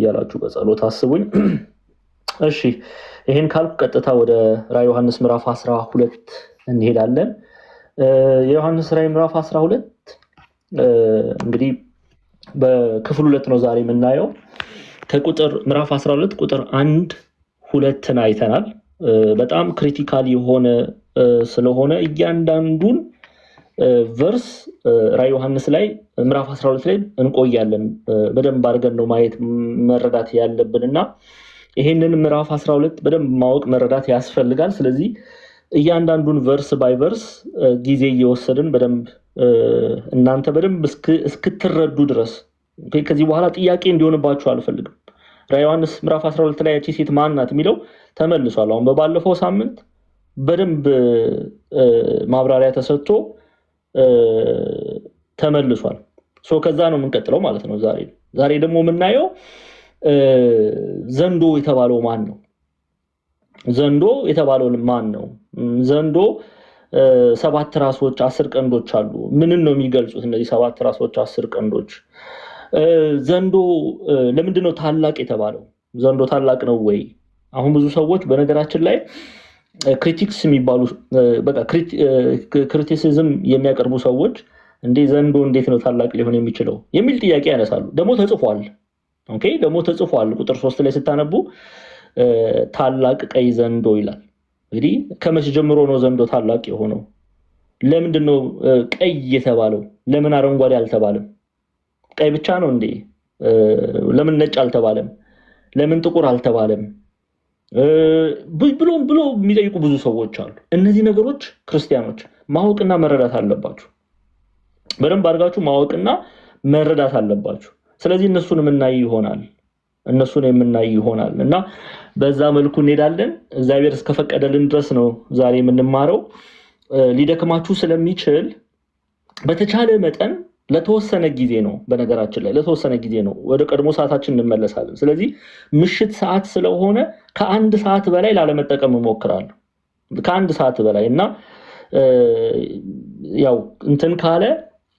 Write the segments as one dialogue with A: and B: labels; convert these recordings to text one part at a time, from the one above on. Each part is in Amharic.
A: እያላችሁ በጸሎት አስቡኝ። እሺ ይሄን ካልኩ ቀጥታ ወደ ራዕየ ዮሐንስ ምዕራፍ 12 እንሄዳለን። የዮሐንስ ራዕይ ምዕራፍ 12 እንግዲህ በክፍል 2 ነው ዛሬ የምናየው። ከቁጥር ምዕራፍ 12 ቁጥር 1 2ን አይተናል። በጣም ክሪቲካል የሆነ ስለሆነ እያንዳንዱን ቨርስ ራዕይ ዮሐንስ ላይ ምዕራፍ 12 ላይ እንቆያለን። በደንብ አድርገን ነው ማየት መረዳት ያለብንና ይሄንን ምዕራፍ 12 በደንብ ማወቅ መረዳት ያስፈልጋል። ስለዚህ እያንዳንዱን ቨርስ ባይ ቨርስ ጊዜ እየወሰድን በደንብ እናንተ በደንብ እስክትረዱ ድረስ ከዚህ በኋላ ጥያቄ እንዲሆንባችሁ አልፈልግም። ራዕይ ዮሐንስ ምዕራፍ 12 ላይ ያቺ ሴት ማን ናት የሚለው ተመልሷል። አሁን በባለፈው ሳምንት በደንብ ማብራሪያ ተሰጥቶ ተመልሷል። ከዛ ነው የምንቀጥለው ማለት ነው። ዛሬ ደግሞ የምናየው ዘንዶ የተባለው ማን ነው? ዘንዶ የተባለው ማን ነው? ዘንዶ 7 ራሶች 10 ቀንዶች አሉ። ምንን ነው የሚገልጹት እነዚህ 7 ራሶች 10 ቀንዶች? ዘንዶ ለምንድን ነው ታላቅ የተባለው? ዘንዶ ታላቅ ነው ወይ? አሁን ብዙ ሰዎች በነገራችን ላይ ክሪቲክስ የሚባሉ በቃ ክሪቲሲዝም የሚያቀርቡ ሰዎች እንዴ ዘንዶ እንዴት ነው ታላቅ ሊሆን የሚችለው የሚል ጥያቄ ያነሳሉ። ደግሞ ተጽፏል። ኦኬ ደግሞ ተጽፏል። ቁጥር 3 ላይ ስታነቡ ታላቅ ቀይ ዘንዶ ይላል። እንግዲህ ከመቼ ጀምሮ ነው ዘንዶ ታላቅ የሆነው? ለምንድን ነው ቀይ የተባለው? ለምን አረንጓዴ አልተባለም? ቀይ ብቻ ነው እንዴ? ለምን ነጭ አልተባለም? ለምን ጥቁር አልተባለም? ብሎ የሚጠይቁ ብዙ ሰዎች አሉ። እነዚህ ነገሮች ክርስቲያኖች ማወቅና መረዳት አለባችሁ። በደንብ አድርጋችሁ ማወቅና መረዳት አለባችሁ። ስለዚህ እነሱን የምናይ ይሆናል እና በዛ መልኩ እንሄዳለን። እግዚአብሔር እስከፈቀደልን ድረስ ነው ዛሬ የምንማረው። ሊደክማችሁ ስለሚችል በተቻለ መጠን ለተወሰነ ጊዜ ነው፣ በነገራችን ላይ ለተወሰነ ጊዜ ነው፣ ወደ ቀድሞ ሰዓታችን እንመለሳለን። ስለዚህ ምሽት ሰዓት ስለሆነ ከ1 ሰዓት በላይ ላለመጠቀም እሞክራለሁ። ከ1 ሰዓት በላይ እና ያው እንትን ካለ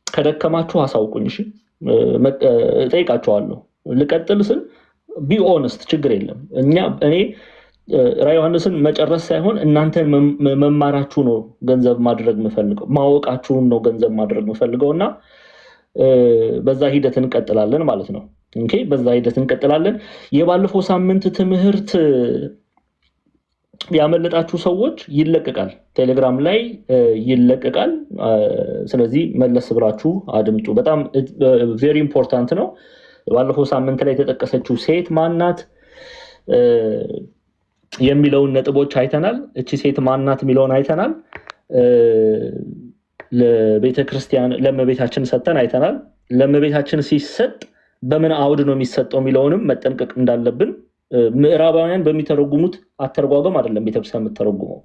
A: ከደከማችሁ አሳውቁኝ። እሺ እጠይቃችኋለሁ። ልቀጥል ስል ቢ ኦነስት ችግር የለም። እኔ ራዕይ ዮሐንስን መጨረስ ሳይሆን እናንተን መማራችሁ ነው ገንዘብ ማድረግ የምፈልገው፣ ማወቃችሁን ነው ገንዘብ ማድረግ የምፈልገውና በዛ ሂደት እንቀጥላለን ማለት ነው። ኦኬ በዛ ሂደት እንቀጥላለን። የባለፈው ሳምንት ትምህርት ያመለጣችሁ ሰዎች ይለቀቃል፣ ቴሌግራም ላይ ይለቀቃል። ስለዚህ መለስ ብላችሁ አድምጡ። በጣም ቬሪ ኢምፖርታንት ነው። ባለፈው ሳምንት ላይ የተጠቀሰችው ሴት ማናት የሚለውን ነጥቦች አይተናል። እቺ ሴት ማናት የሚለውን አይተናል። ለቤተክርስቲያን ለእመቤታችን ሰጠን አይተናል። ለእመቤታችን ሲሰጥ በምን አውድ ነው የሚሰጠው የሚለውንም መጠንቀቅ እንዳለብን ምዕራባውያን በሚተረጉሙት አተርጓጎም አይደለም ቤተክርስቲያን የምትተረጉመው።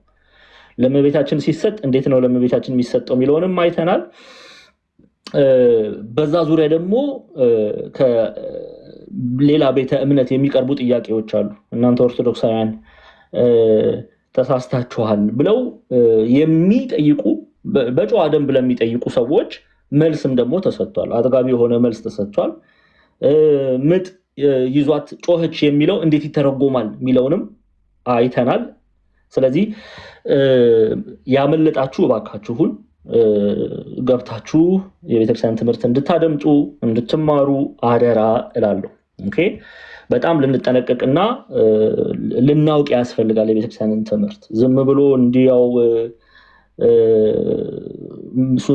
A: ለእመቤታችን ሲሰጥ እንዴት ነው ለእመቤታችን የሚሰጠው የሚለውንም አይተናል። በዛ ዙሪያ ደግሞ ከሌላ ቤተ እምነት የሚቀርቡ ጥያቄዎች አሉ። እናንተ ኦርቶዶክሳውያን ተሳስታችኋል ብለው የሚጠይቁ በጨዋ ደንብ ለሚጠይቁ ሰዎች መልስም ደግሞ ተሰጥቷል። አጥጋቢ የሆነ መልስ ተሰጥቷል። ምጥ ይዟት ጮህች የሚለው እንዴት ይተረጎማል የሚለውንም አይተናል። ስለዚህ ያመለጣችሁ እባካችሁን ገብታችሁ የቤተክርስቲያን ትምህርት እንድታደምጡ እንድትማሩ አደራ እላለሁ። ኦኬ በጣም ልንጠነቀቅና ልናውቅ ያስፈልጋል የቤተክርስቲያንን ትምህርት። ዝም ብሎ እንዲያው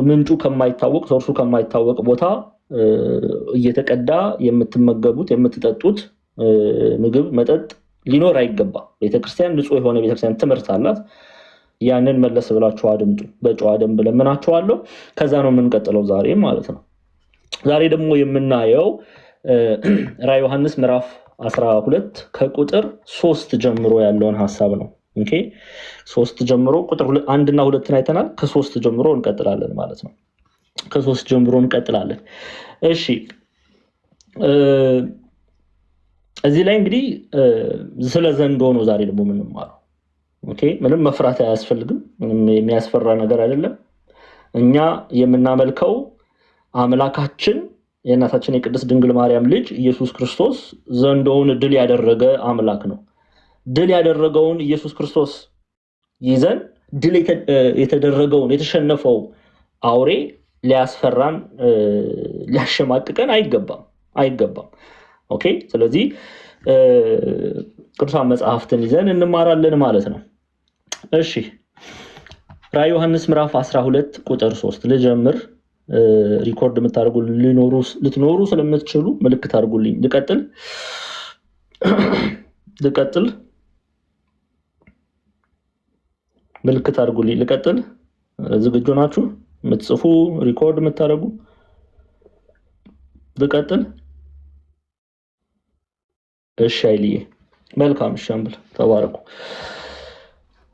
A: ምንጩ ከማይታወቅ ሶርሱ ከማይታወቅ ቦታ እየተቀዳ የምትመገቡት የምትጠጡት ምግብ መጠጥ ሊኖር አይገባ። ቤተክርስቲያን ንጹህ የሆነ ቤተክርስቲያን ትምህርት አላት። ያንን መለስ ብላችሁ አድምጡ። በጨዋ ደንብ ለምናችኋለሁ። ከዛ ነው የምንቀጥለው ዛሬ ማለት ነው። ዛሬ ደግሞ የምናየው ራዕይ ዮሐንስ ምዕራፍ 12 ከቁጥር 3 ጀምሮ ያለውን ሐሳብ ነው። ኦኬ 3 ጀምሮ ቁጥር 1 እና 2 አይተናል። ከ3 ጀምሮ እንቀጥላለን ማለት ነው። ከ3 ጀምሮ እንቀጥላለን። እሺ እዚህ ላይ እንግዲህ ስለ ዘንዶ ነው ዛሬ ደግሞ የምንማረው። ኦኬ ምንም መፍራት አያስፈልግም። ምንም የሚያስፈራ ነገር አይደለም። እኛ የምናመልከው አምላካችን የእናታችን የቅድስት ድንግል ማርያም ልጅ ኢየሱስ ክርስቶስ ዘንዶውን ድል ያደረገ አምላክ ነው። ድል ያደረገውን ኢየሱስ ክርስቶስ ይዘን ድል የተደረገውን የተሸነፈው አውሬ ሊያስፈራን ሊያሸማቅቀን አይገባም። ኦኬ። ስለዚህ ቅዱሳን መጽሐፍትን ይዘን እንማራለን ማለት ነው። እሺ ራዕየ ዮሐንስ ምዕራፍ 12 ቁጥር 3 ልጀምር። ሪኮርድ የምታደርጉ ልትኖሩ ስለምትችሉ ምልክት አድርጉልኝ። ልቀጥል ምልክት አድርጉልኝ። ልቀጥል። ዝግጁ ናችሁ? የምትጽፉ ሪኮርድ የምታደርጉ ልቀጥል። እሺ አይልዬ መልካም። እሺ አምብል ተባረኩ።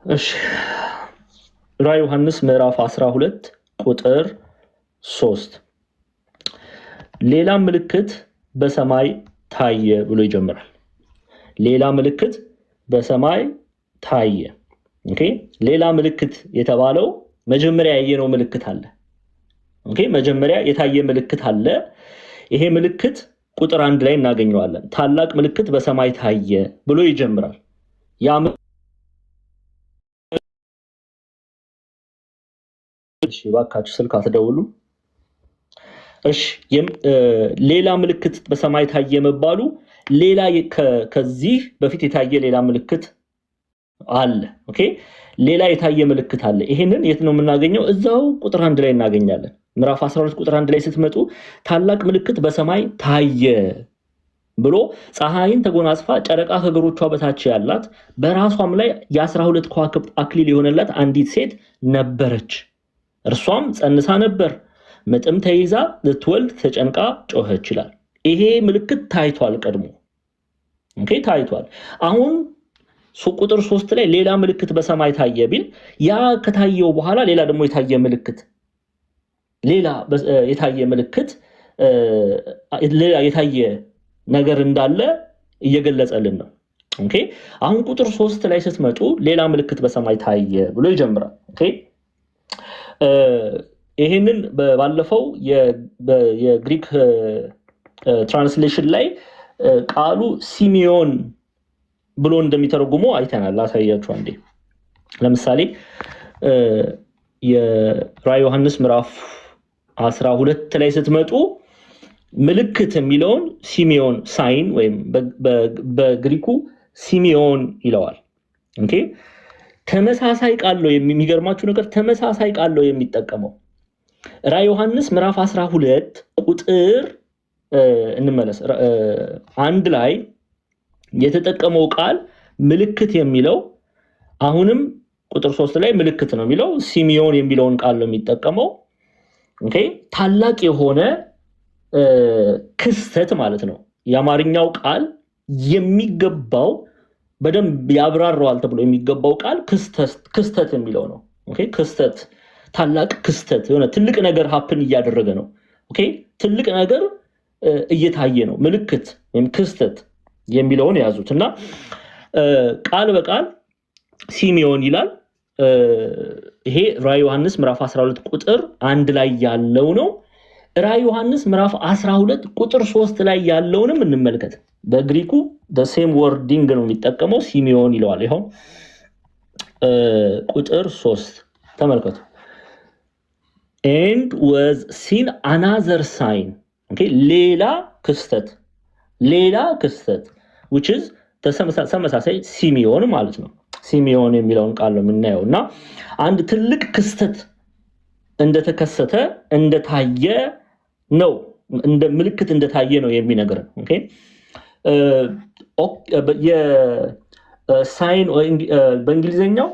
A: እሺ ራዕየ ዮሐንስ ምዕራፍ 12 ቁጥር 3 ሌላ ምልክት በሰማይ ታየ ብሎ ይጀምራል። ሌላ ምልክት በሰማይ ታየ። ኦኬ። ሌላ ምልክት የተባለው መጀመሪያ ያየነው ምልክት አለ። ኦኬ። መጀመሪያ የታየ ምልክት አለ። ይሄ ምልክት ቁጥር 1 ላይ እናገኘዋለን። ታላቅ ምልክት በሰማይ ታየ ብሎ ይጀምራል። ያ እሺ ባካችሁ ስልክ አትደውሉ። እሺ ሌላ ምልክት በሰማይ ታየ መባሉ ሌላ ከዚህ በፊት የታየ ሌላ ምልክት አለ። ኦኬ። ሌላ የታየ ምልክት አለ። ይሄንን የት ነው የምናገኘው? እዛው ቁጥር 1 ላይ እናገኛለን። ምዕራፍ 12 ቁጥር 1 ላይ ስትመጡ ታላቅ ምልክት በሰማይ ታየ ብሎ ፀሐይን ተጎናጽፋ ጨረቃ ከእግሮቿ በታች ያላት በራሷም ላይ የ12 ከዋክብት አክሊል የሆነላት አንዲት ሴት ነበረች። እርሷም ጸንሳ ነበር፣ ምጥም ተይዛ ልትወልድ ተጨንቃ ጮኸች ይላል። ይሄ ምልክት ታይቷል ቀድሞ። ኦኬ ታይቷል። አሁን ቁጥር 3 ላይ ሌላ ምልክት በሰማይ ታየ ቢል ያ ከታየው በኋላ ሌላ ደግሞ የታየ ምልክት ሌላ የታየ ነገር እንዳለ እየገለጸልን ነው። ኦኬ። አሁን ቁጥር 3 ላይ ስትመጡ ሌላ ምልክት በሰማይ ታየ ብሎ ይጀምራል። ኦኬ። ይሄንን ባለፈው የግሪክ ትራንስሌሽን የትራንስሌሽን ላይ ቃሉ ሲሚዮን ብሎ እንደሚተረጉመው አይተናል። ላሳያችሁ አንዴ። ለምሳሌ የራዕየ ዮሐንስ ምዕራፍ 12 ላይ ስትመጡ ምልክት የሚለውን ሲሚዮን ሳይን ወይም በግሪኩ ሲሚዮን ይለዋል። ኦኬ። ተመሳሳይ ቃል ነው። የሚገርማችሁ ነገር ተመሳሳይ ቃል ነው የሚጠቀመው። ራዕየ ዮሐንስ ምዕራፍ 12 ቁጥር እንመለስ 1 ላይ የተጠቀመው ቃል ምልክት የሚለው አሁንም ቁጥር 3 ላይ ምልክት ነው የሚለው ሲሚዮን የሚለውን ቃል ነው የሚጠቀመው። ኦኬ። ታላቅ የሆነ ክስተት ማለት ነው። የአማርኛው ቃል የሚገባው በደንብ ያብራራዋል ተብሎ የሚገባው ቃል ክስተት የሚለው ነው። ኦኬ። ክስተት፣ ታላቅ ክስተት፣ የሆነ ትልቅ ነገር ሀፕን እያደረገ ነው። ኦኬ። ትልቅ ነገር እየታየ ነው። ምልክት ወይም ክስተት የሚለውን ያዙት እና ቃል በቃል ሲሚዮን ይላል። ይሄ ራዕየ ዮሐንስ ምዕራፍ 12 ቁጥር 1 ላይ ያለው ነው። ራዕየ ዮሐንስ ምዕራፍ 12 ቁጥር 3 ላይ ያለውንም እንመልከት። በግሪኩ the same wording ነው የሚጠቀመው፣ ሲሚዮን ይለዋል። ይሄው ቁጥር 3 ተመልከቱ። and was seen another sign. ኦኬ። ሌላ ክስተት which is ተመሳሳይ ሲሚዮን ማለት ነው። ሲሚዮን የሚለውን ቃል ነው የምናየው እና አንድ ትልቅ ክስተት እንደተከሰተ እንደታየ ነው፣ እንደ ምልክት እንደታየ ነው የሚነግረን። ኦኬ። የሳይን በእንግሊዘኛው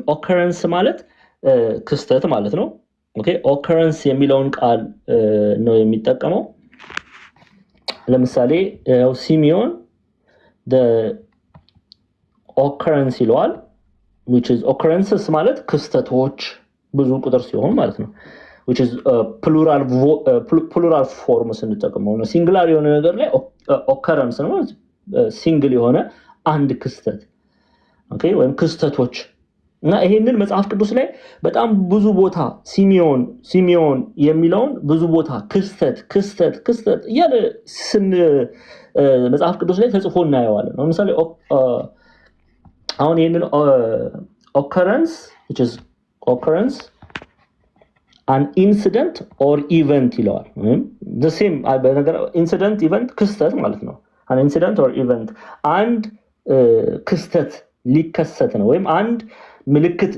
A: ኦከረንስ ማለት ክስተት ማለት ነው። ኦኬ። ኦከረንስ የሚለውን ቃል ነው የሚጠቀመው። ለምሳሌ ሲሚዮን ኦከረንስ ይለዋል። which is occurrences ማለት ክስተቶች ብዙ ቁጥር ሲሆን ማለት ነው። which is plural form ስንጠቀመው ነው። ሲንግላር የሆነ ነገር ላይ occurrence ነው፣ ሲንግል የሆነ አንድ ክስተት። ኦኬ። ወይም ክስተቶች እና ይሄንን መጽሐፍ ቅዱስ ላይ በጣም ብዙ ቦታ ሲሚዮን የሚለውን ብዙ ቦታ ክስተት እያለ መጽሐፍ ቅዱስ ላይ ተጽፎ እናየዋለን። ለምሳሌ አሁን ይሄንን occurrence an incident or event ይለዋል። the same incident event ክስተት ማለት ነው። an incident or event አንድ ክስተት ሊከሰት ነው ወይም አንድ ምልክት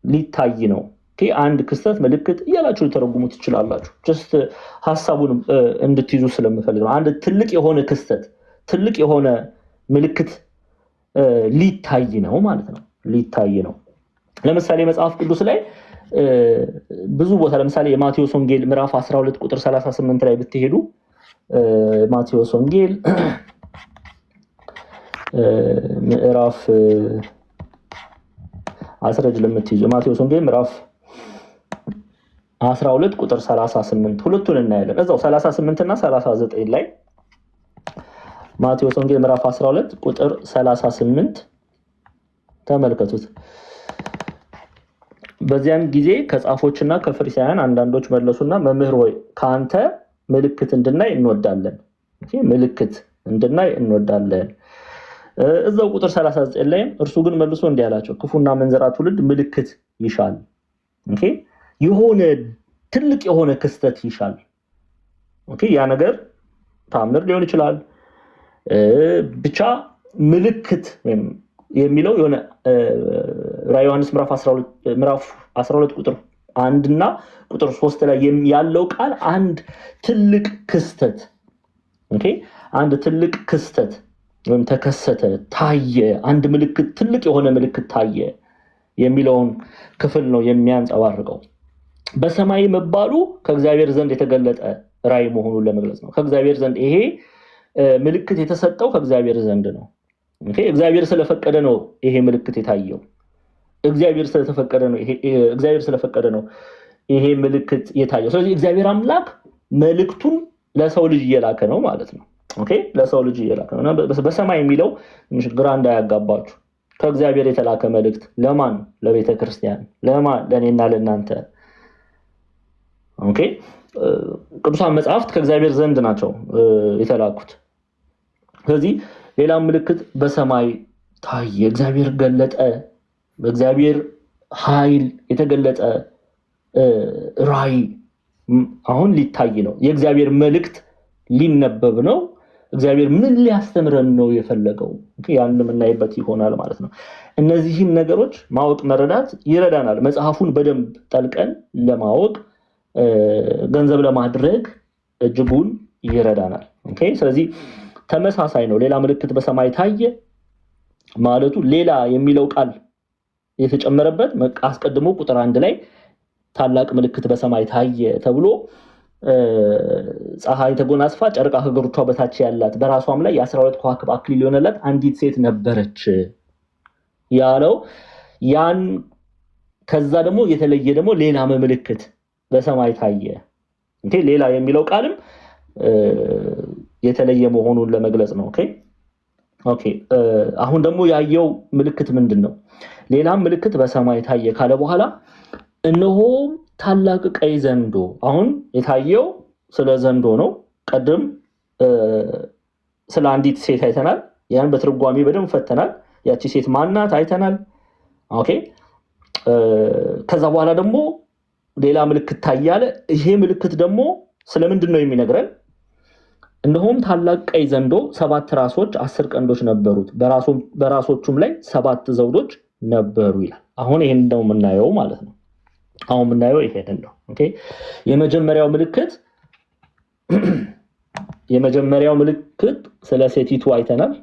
A: ሊታይ ነው። አንድ ክስተት ምልክት እያላችሁ ልተረጉሙ ትችላላችሁ። just ሐሳቡን እንድትይዙ ስለምፈልግ ነው። አንድ ትልቅ የሆነ ክስተት ትልቅ የሆነ ምልክት ሊታይ ነው ማለት ነው። ሊታይ ነው። ለምሳሌ መጽሐፍ ቅዱስ ላይ ብዙ ቦታ ለምሳሌ የማቴዎስ ወንጌል ምዕራፍ 12 ቁጥር 38 ላይ ብትሄዱ ማቴዎስ ወንጌል ምዕራፍ አስረጅ ለምትይዙ ማቴዎስ ወንጌል ምዕራፍ 12 ቁጥር 38 ሁለቱን እናያለን። እዛው 38 እና 39 ላይ ማቴዎስ ወንጌል ምዕራፍ 12 ቁጥር 38 ተመልከቱት። በዚያን ጊዜ ከጻፎችና ከፈሪሳውያን አንዳንዶች መለሱና መምህር ሆይ ካንተ ምልክት እንድናይ እንወዳለን። ምልክት እንድናይ እንወዳለን። እዛው ቁጥር 39 ላይ እርሱ ግን መልሶ እንዲህ አላቸው፣ ክፉና መንዘራ ትውልድ ምልክት ይሻል። የሆነ ትልቅ የሆነ ክስተት ይሻል። ያ ነገር ታምር ሊሆን ይችላል። ብቻ ምልክት የሚለው የሆነ ራዕየ ዮሐንስ ምዕራፍ 12 ቁጥር 1 እና ቁጥር 3 ላይ ያለው ቃል አንድ ትልቅ ክስተት አንድ ትልቅ ክስተት ወይም ተከሰተ፣ ታየ፣ አንድ ምልክት ትልቅ የሆነ ምልክት ታየ የሚለውን ክፍል ነው የሚያንጸባርቀው። በሰማይ መባሉ ከእግዚአብሔር ዘንድ የተገለጠ ራዕይ መሆኑን ለመግለጽ ነው። ከእግዚአብሔር ዘንድ ይሄ ምልክት የተሰጠው ከእግዚአብሔር ዘንድ ነው። እግዚአብሔር ስለፈቀደ ነው ይሄ ምልክት የታየው። እግዚአብሔር ስለፈቀደ ነው ይሄ ምልክት የታየው። ስለዚህ እግዚአብሔር አምላክ መልእክቱን ለሰው ልጅ እየላከ ነው ማለት ነው። ለሰው ልጅ እየላከ ነው። በሰማይ የሚለው ግራ እንዳያጋባችሁ። ከእግዚአብሔር የተላከ መልእክት ለማን? ለቤተ ክርስቲያን። ለማን? ለእኔና ለእናንተ። ቅዱሳን መጽሐፍት ከእግዚአብሔር ዘንድ ናቸው የተላኩት። ስለዚህ ሌላ ምልክት በሰማይ ታየ፣ እግዚአብሔር ገለጠ። በእግዚአብሔር ኃይል የተገለጠ ራዕይ አሁን ሊታይ ነው። የእግዚአብሔር መልእክት ሊነበብ ነው። እግዚአብሔር ምን ሊያስተምረን ነው የፈለገው? ያን የምናይበት ይሆናል ማለት ነው። እነዚህን ነገሮች ማወቅ መረዳት ይረዳናል። መጽሐፉን በደንብ ጠልቀን ለማወቅ ገንዘብ ለማድረግ እጅጉን ይረዳናል። ስለዚህ ተመሳሳይ ነው። ሌላ ምልክት በሰማይ ታየ ማለቱ ሌላ የሚለው ቃል የተጨመረበት አስቀድሞ ቁጥር 1 ላይ ታላቅ ምልክት በሰማይ ታየ ተብሎ ፀሐይ ተጎናጽፋ ጨረቃ ከእግሮቿ በታች ያላት በራሷም ላይ የ12 ከዋክብት አክሊል የሆነላት አንዲት ሴት ነበረች ያለው ያን ከዛ ደግሞ የተለየ ደግሞ ሌላ ምልክት በሰማይ ታየ። ሌላ የሚለው ቃልም የተለየ መሆኑን ለመግለጽ ነው። አሁን ደግሞ ያየው ምልክት ምንድነው? ሌላም ምልክት በሰማይ ታየ ካለ በኋላ እነሆ ታላቅ ቀይ ዘንዶ። አሁን የታየው ስለ ዘንዶ ነው። ቀደም ስለ አንዲት ሴት አይተናል። ያን በትርጓሜ በደንብ ፈተናል። ያቺ ሴት ማናት አይተናል። ከዛ በኋላ ደግሞ ሌላ ምልክት ታያለ። ይሄ ምልክት ደግሞ ስለምንድን ነው የሚነግረን? እነሆም ታላቅ ቀይ ዘንዶ 7 ራሶች 10 ቀንዶች ነበሩት፣ በራሶቹም ላይ 7 ዘውዶች ነበሩ ይላል። አሁን ይሄን ነው የምናየው ማለት ነው። አሁን የምናየው ይሄን ነው። የመጀመሪያው ምልክት ስለ ሴቲቱ አይተናል።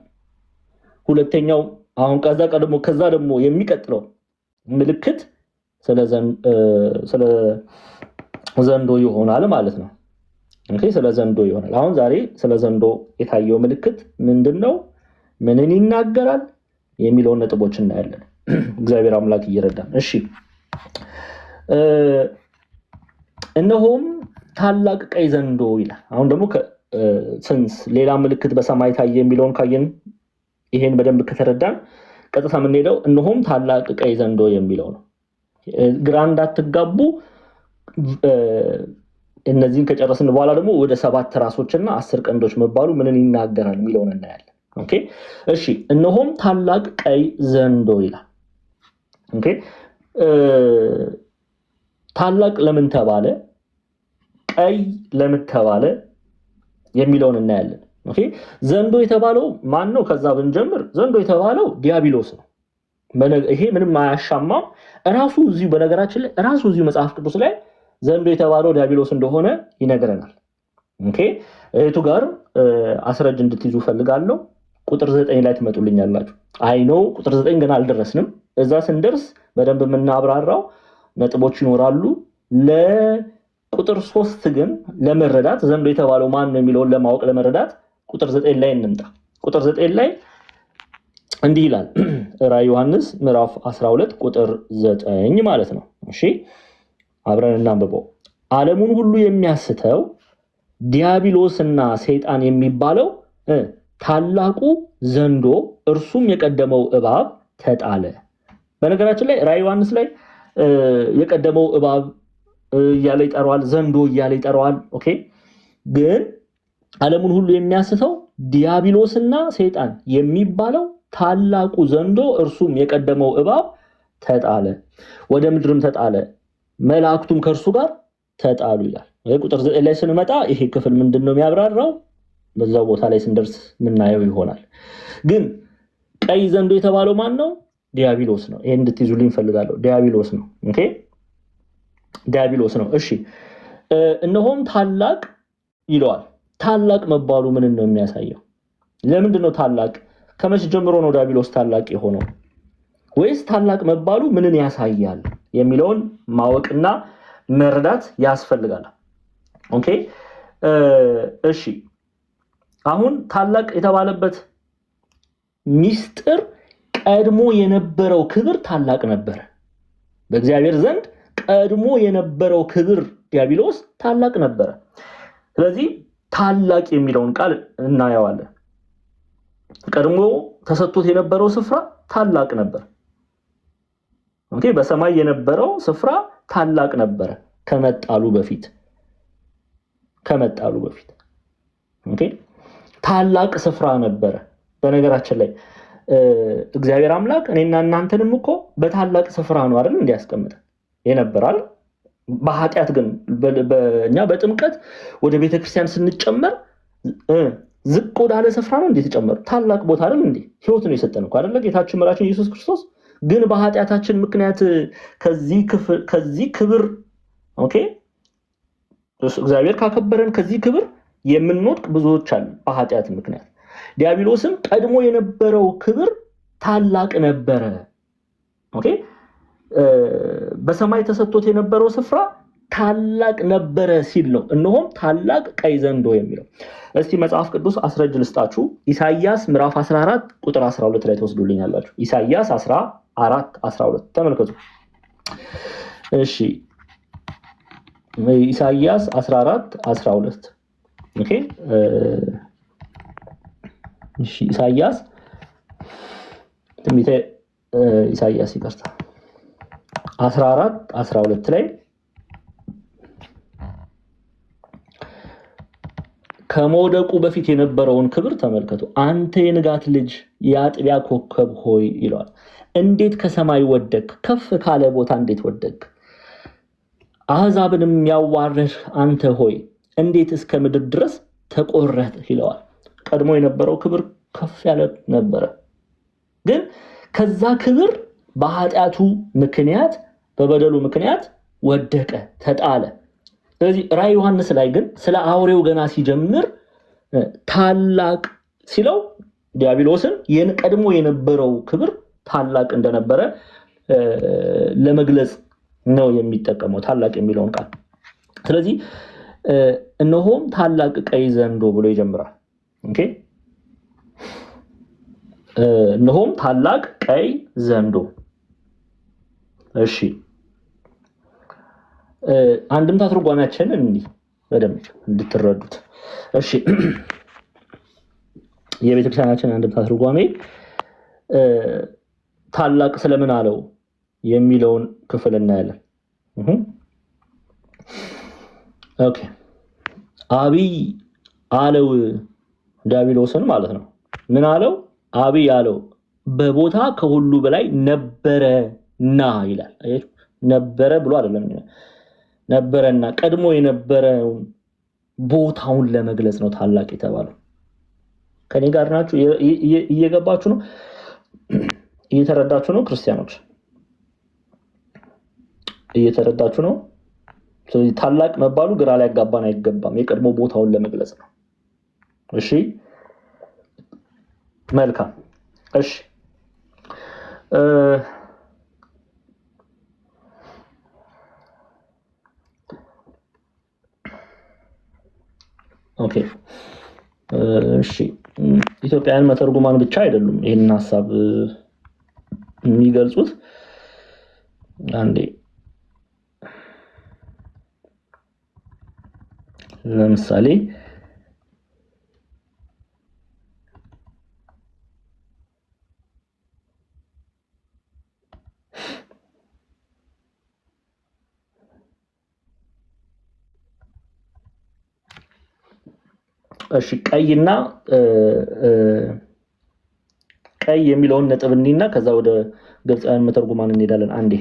A: ሁለተኛው አሁን ከዛ ደግሞ የሚቀጥለው ምልክት ስለ ዘንዶ ይሆናል ማለት ነው። ስለ ዘንዶ ይሆናል። አሁን ዛሬ ስለ ዘንዶ የታየው ምልክት ምንድነው? ምንን ይናገራል? የሚለውን ነጥቦች እናያለን። እግዚአብሔር አምላክ ይረዳን። እሺ እነሆም ታላቅ ቀይ ዘንዶ ይላል። አሁን ደግሞ ሌላ ምልክት በሰማይ ታየ የሚለውን ካየን ይሄን በደንብ ከተረዳን ቀጥታ የምንሄደው እነሆም ታላቅ ቀይ ዘንዶ የሚለው ነው። ግራ እንዳትጋቡ እነዚህን ከጨረስን በኋላ ደግሞ ወደ 7 ራሶችና 10 ቀንዶች መባሉ ምንን ይናገራል የሚለውን እናያለን። ኦኬ እሺ እነሆም ታላቅ ቀይ ዘንዶ ይላል። ኦኬ ታላቅ ለምን ተባለ፣ ቀይ ለምን ተባለ የሚለውን እናያለን። ኦኬ ዘንዶ የተባለው ማን ነው? ከዛ ብንጀምር ዘንዶ የተባለው ዲያብሎስ ነው። ይሄ ምንም አያሻማም። ራሱ እዚሁ በነገራችን ላይ ራሱ እዚሁ መጽሐፍ ቅዱስ ላይ ዘንዶ የተባለው ዲያብሎስ እንደሆነ ይነግረናል። ኦኬ እቱ ጋር አስረጅ እንድትይዙ ፈልጋለሁ። ቁጥር 9 ላይ ትመጡልኛላችሁ። አይ ነው ቁጥር 9 ገና አልደረስንም። እዛ ስንደርስ በደንብ የምናብራራው ነጥቦች ይኖራሉ። ለቁጥር 3 ግን ለመረዳት ዘንዶ የተባለው ማን ነው የሚለውን ለማወቅ ለመረዳት ቁጥር 9 ላይ እንምጣ። ቁጥር 9 ላይ እንዲህ ይላል። ራዕይ ዮሐንስ ምዕራፍ 12 ቁጥር 9 ማለት ነው። እሺ አብረን እናንብበው። ዓለሙን ሁሉ የሚያስተው ዲያብሎስና ሰይጣን የሚባለው ታላቁ ዘንዶ እርሱም የቀደመው እባብ ተጣለ። በነገራችን ላይ ራዕይ ዮሐንስ ላይ የቀደመው እባብ እያለ ይጠራዋል፣ ዘንዶ እያለ ይጠራዋል። ኦኬ ግን ዓለሙን ሁሉ የሚያስተው ዲያብሎስና ሰይጣን የሚባለው ታላቁ ዘንዶ እርሱም የቀደመው እባብ ተጣለ፣ ወደ ምድርም ተጣለ፣ መላእክቱም ከእርሱ ጋር ተጣሉ ይላል። ቁጥር 9 ላይ ስንመጣ ይሄ ክፍል ምንድነው የሚያብራራው? በዛው ቦታ ላይ ስንደርስ ምናየው ይሆናል። ግን ቀይ ዘንዶ የተባለው ማን ነው? ዲያብሎስ ነው። ይሄን እንድትይዙልኝ ፈልጋለሁ። ዲያብሎስ ነው። ኦኬ ዲያብሎስ ነው። እሺ እነሆም ታላቅ ይለዋል። ታላቅ መባሉ ምንን ነው የሚያሳየው? ለምንድን ነው ታላቅ? ከመቼ ጀምሮ ነው ዲያብሎስ ታላቅ የሆነው? ወይስ ታላቅ መባሉ ምንን ያሳያል የሚለውን ማወቅና መረዳት ያስፈልጋል። ኦኬ እሺ አሁን ታላቅ የተባለበት ሚስጥር ቀድሞ የነበረው ክብር ታላቅ ነበር። በእግዚአብሔር ዘንድ ቀድሞ የነበረው ክብር ዲያብሎስ ታላቅ ነበር። ስለዚህ ታላቅ የሚለውን ቃል እናየዋለን። ቀድሞ ተሰጥቶት የነበረው ስፍራ ታላቅ ነበር። ኦኬ በሰማይ የነበረው ስፍራ ታላቅ ነበር ከመጣሉ በፊት ኦኬ ታላቅ ስፍራ ነበር። በነገራችን ላይ እግዚአብሔር አምላክ እኔና እናንተንም እኮ በታላቅ ስፍራ ነው አይደል እንዲያስቀምጠን የነበራል። በኃጢአት ግን በእኛ በጥምቀት ወደ ቤተክርስቲያን ስንጨመር ዝቅ ወዳለ ስፍራ ነው እንዴ ተጨመረ? ታላቅ ቦታ አይደል እንዴ? ህይወት ነው የሰጠን እኮ አይደል ጌታችን መድኃኒታችን ኢየሱስ ክርስቶስ። ግን በኃጢአታችን ምክንያት ከዚህ ክብር ኦኬ እግዚአብሔር ካከበረን ከዚህ ክብር የምንወድቅ ብዙዎች አሉ በኃጢአት ምክንያት። ዲያብሎስም ቀድሞ የነበረው ክብር ታላቅ ነበረ። ኦኬ በሰማይ ተሰጥቶት የነበረው ስፍራ ታላቅ ነበረ ሲል ነው እነሆም ታላቅ ቀይ ዘንዶ የሚለው። እስቲ መጽሐፍ ቅዱስ አስረጅ ልስጣችሁ። ኢሳይያስ ምዕራፍ 14 ቁጥር 12 ላይ ተወስዱልኛላችሁ። ኢሳይያስ 14:12 ተመልከቱ። እሺ ኢሳይያስ 14:12 ኦኬ እሺ ኢሳይያስ ትንቢተ ኢሳይያስ ይቀርታ 14:12 ላይ ከመውደቁ በፊት የነበረውን ክብር ተመልከቱ። አንተ የንጋት ልጅ የአጥቢያ ኮከብ ሆይ ይላል። እንዴት ከሰማይ ወደቅ? ከፍ ካለ ቦታ እንዴት ወደቅ? አሕዛብንም ያዋረድህ አንተ ሆይ እንዴት እስከ ምድር ድረስ ተቆረጥ ይለዋል። ቀድሞ የነበረው ክብር ከፍ ያለ ነበረ። ግን ከዛ ክብር በኃጢአቱ ምክንያት በበደሉ ምክንያት ወደቀ፣ ተጣለ። ስለዚህ ራዕይ ዮሐንስ ላይ ግን ስለ አውሬው ገና ሲጀምር ታላቅ ሲለው ዲያብሎስን ቀድሞ የነበረው ክብር ታላቅ እንደነበረ ለመግለጽ ነው የሚጠቀመው ታላቅ የሚለውን ቃል። ስለዚህ እነሆም ታላቅ ቀይ ዘንዶ ብሎ ይጀምራል። ኦኬ እነሆም ታላቅ ቀይ ዘንዶ። እሺ አንድምታ ትርጓሜያችን እንዲህ በደንብ እንድትረዱት። እሺ የቤተክርስቲያናችን አንድምታ ትርጓሜ ታላቅ ስለምን አለው የሚለውን ክፍል እናያለን። ኦኬ አብይ አለው ዲያብሎስን ማለት ነው። ምን አለው? አብይ አለው በቦታ ከሁሉ በላይ ነበረና ይላል። አያችሁ ነበረ ብሎ አይደለም ነበረና ቀድሞ የነበረውን ቦታውን ለመግለጽ ነው ታላቅ የተባለው። ከኔ ጋር ናችሁ? እየገባችሁ ነው? እየተረዳችሁ ነው? ክርስቲያኖች እየተረዳችሁ ነው? ስለዚህ ታላቅ መባሉ ግራ ላይ ያጋባን አይገባም። የቀድሞ ቦታውን ለመግለጽ ነው። እሺ መልካም። እሺ ኦኬ እሺ ኢትዮጵያውያን መተርጉማን ብቻ አይደሉም ይሄንን ሐሳብ የሚገልጹት። አንዴ ለምሳሌ እሺ ቀይና ቀይ የሚለውን ነጥብ እንይና ከዛ ወደ ግብፃውያን መተርጉማን እንሄዳለን። አንዴ